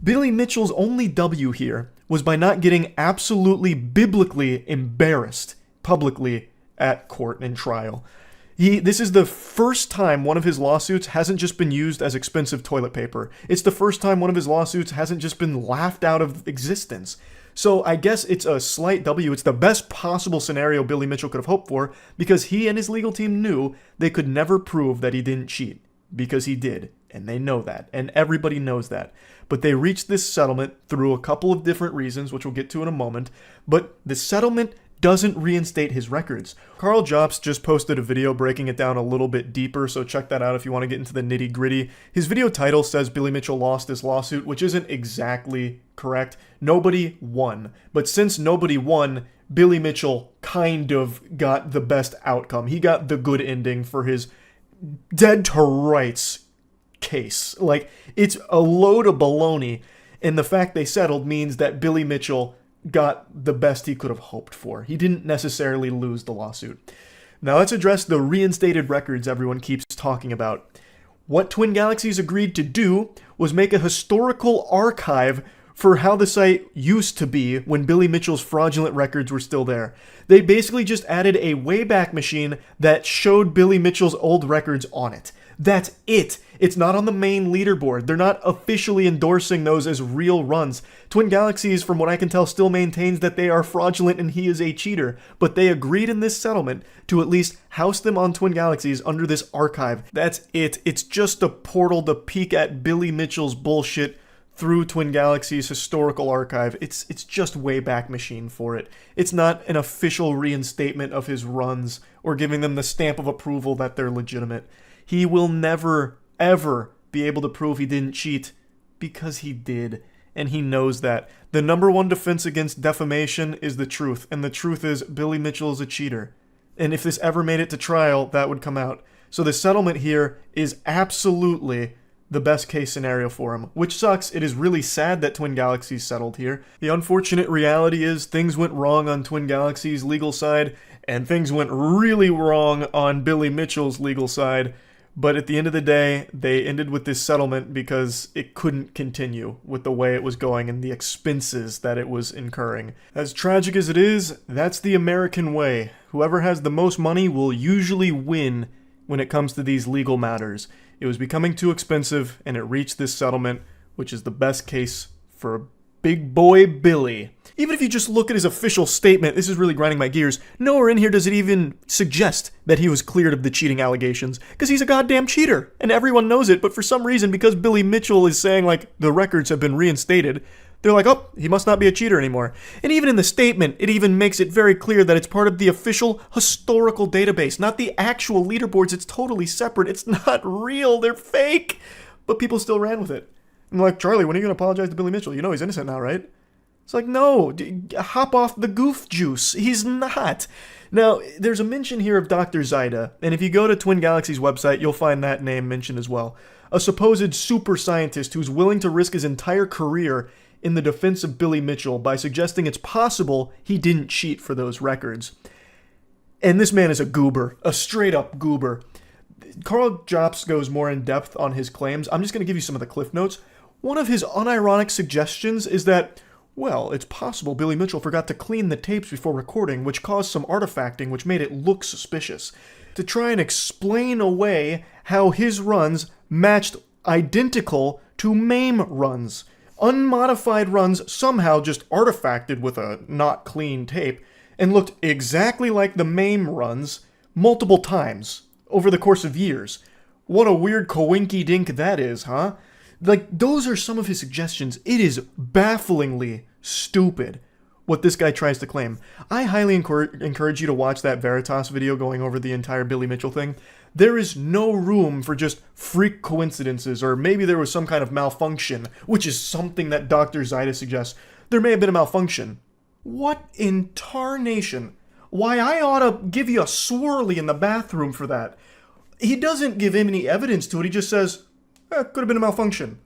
Billy Mitchell's only W here was by not getting absolutely biblically embarrassed publicly at court and trial. This is the first time one of his lawsuits hasn't just been used as expensive toilet paper. It's the first time one of his lawsuits hasn't just been laughed out of existence. So I guess it's a slight W. It's the best possible scenario Billy Mitchell could have hoped for, because he and his legal team knew they could never prove that he didn't cheat. Because he did. And they know that. And everybody knows that. But they reached this settlement through a couple of different reasons, which we'll get to in a moment. But the settlement doesn't reinstate his records. Carl Jobst just posted a video breaking it down a little bit deeper, so check that out if you want to get into the nitty-gritty. His video title says Billy Mitchell lost his lawsuit, which isn't exactly correct. Nobody won. But since nobody won, Billy Mitchell kind of got the best outcome. He got the good ending for his dead to rights case. Like, it's a load of baloney, and the fact they settled means that Billy Mitchell got the best he could have hoped for. He didn't necessarily lose the lawsuit. Now let's address the reinstated records everyone keeps talking about. What Twin Galaxies agreed to do was make a historical archive for how the site used to be when Billy Mitchell's fraudulent records were still there. They basically just added a Wayback Machine that showed Billy Mitchell's old records on it. That's it. It's not on the main leaderboard. They're not officially endorsing those as real runs. Twin Galaxies, from what I can tell, still maintains that they are fraudulent and he is a cheater. But they agreed in this settlement to at least house them on Twin Galaxies under this archive. That's it. It's just a portal to peek at Billy Mitchell's bullshit through Twin Galaxies' historical archive. It's just Wayback Machine for it. It's not an official reinstatement of his runs or giving them the stamp of approval that they're legitimate. He will never, ever be able to prove he didn't cheat, because he did, and he knows that. The number one defense against defamation is the truth, and the truth is Billy Mitchell is a cheater. And if this ever made it to trial, that would come out. So the settlement here is absolutely the best case scenario for him, which sucks. It is really sad that Twin Galaxies settled here. The unfortunate reality is things went wrong on Twin Galaxies' legal side, and things went really wrong on Billy Mitchell's legal side. But at the end of the day, they ended with this settlement because it couldn't continue with the way it was going and the expenses that it was incurring. As tragic as it is, that's the American way. Whoever has the most money will usually win when it comes to these legal matters. It was becoming too expensive, and it reached this settlement, which is the best case for big boy Billy. Even if you just look at his official statement, this is really grinding my gears, nowhere in here does it even suggest that he was cleared of the cheating allegations, because he's a goddamn cheater, and everyone knows it, but for some reason, because Billy Mitchell is saying, like, the records have been reinstated, they're like, oh, he must not be a cheater anymore. And even in the statement, it even makes it very clear that it's part of the official historical database, not the actual leaderboards. It's totally separate. It's not real. They're fake. But people still ran with it. I'm like, Charlie, when are you going to apologize to Billy Mitchell? You know he's innocent now, right? It's like, no, hop off the goof juice. He's not. Now, there's a mention here of Dr. Zaida, and if you go to Twin Galaxies' website, you'll find that name mentioned as well. A supposed super scientist who's willing to risk his entire career in the defense of Billy Mitchell by suggesting it's possible he didn't cheat for those records. And this man is a goober, a straight-up goober. Carl Jobst goes more in depth on his claims. I'm just going to give you some of the cliff notes. One of his unironic suggestions is that, well, it's possible Billy Mitchell forgot to clean the tapes before recording, which caused some artifacting, which made it look suspicious. To try and explain away how his runs matched identical to MAME runs. Unmodified runs somehow just artifacted with a not clean tape and looked exactly like the MAME runs multiple times over the course of years. What a weird coinky-dink that is, huh? Like, those are some of his suggestions. It is bafflingly stupid what this guy tries to claim. I highly encourage you to watch that Veritas video going over the entire Billy Mitchell thing. There is no room for just freak coincidences, or maybe there was some kind of malfunction, which is something that Dr. Zaida suggests. There may have been a malfunction. What in tarnation? Why, I ought to give you a swirly in the bathroom for that. He doesn't give him any evidence to it. He just says, could have been a malfunction.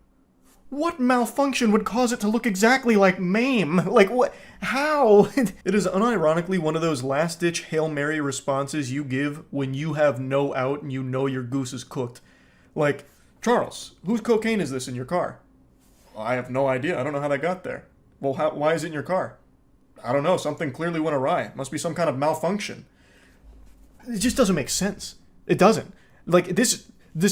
What malfunction would cause it to look exactly like MAME? Like, what? How? It is unironically one of those last-ditch Hail Mary responses you give when you have no out and you know your goose is cooked. Like, Charles, whose cocaine is this in your car? I have no idea. I don't know how that got there. Well, why is it in your car? I don't know. Something clearly went awry. Must be some kind of malfunction. It just doesn't make sense. It doesn't. Like, this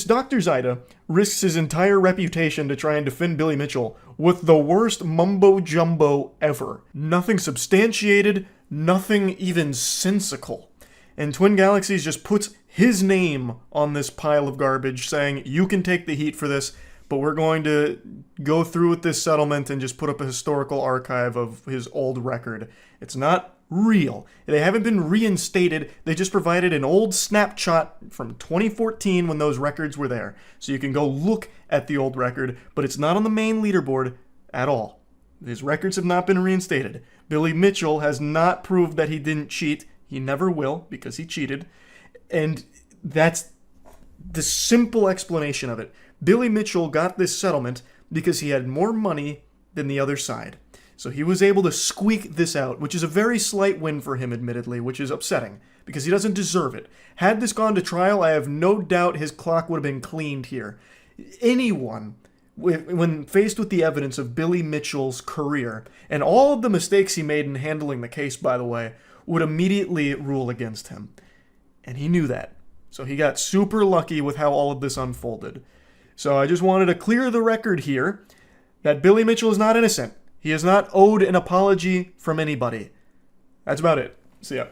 Dr. Zaida risks his entire reputation to try and defend Billy Mitchell with the worst mumbo-jumbo ever. Nothing substantiated, nothing even sensical. And Twin Galaxies just puts his name on this pile of garbage, saying, you can take the heat for this, but we're going to go through with this settlement and just put up a historical archive of his old record. It's not real. They haven't been reinstated. They just provided an old snapshot from 2014 when those records were there. So you can go look at the old record, but it's not on the main leaderboard at all. His records have not been reinstated. Billy Mitchell has not proved that he didn't cheat. He never will, because he cheated. And that's the simple explanation of it. Billy Mitchell got this settlement because he had more money than the other side. So he was able to squeak this out, which is a very slight win for him, admittedly, which is upsetting, because he doesn't deserve it. Had this gone to trial, I have no doubt his clock would have been cleaned here. Anyone, when faced with the evidence of Billy Mitchell's career, and all of the mistakes he made in handling the case, by the way, would immediately rule against him. And he knew that. So he got super lucky with how all of this unfolded. So I just wanted to clear the record here that Billy Mitchell is not innocent. He is not owed an apology from anybody. That's about it. See ya.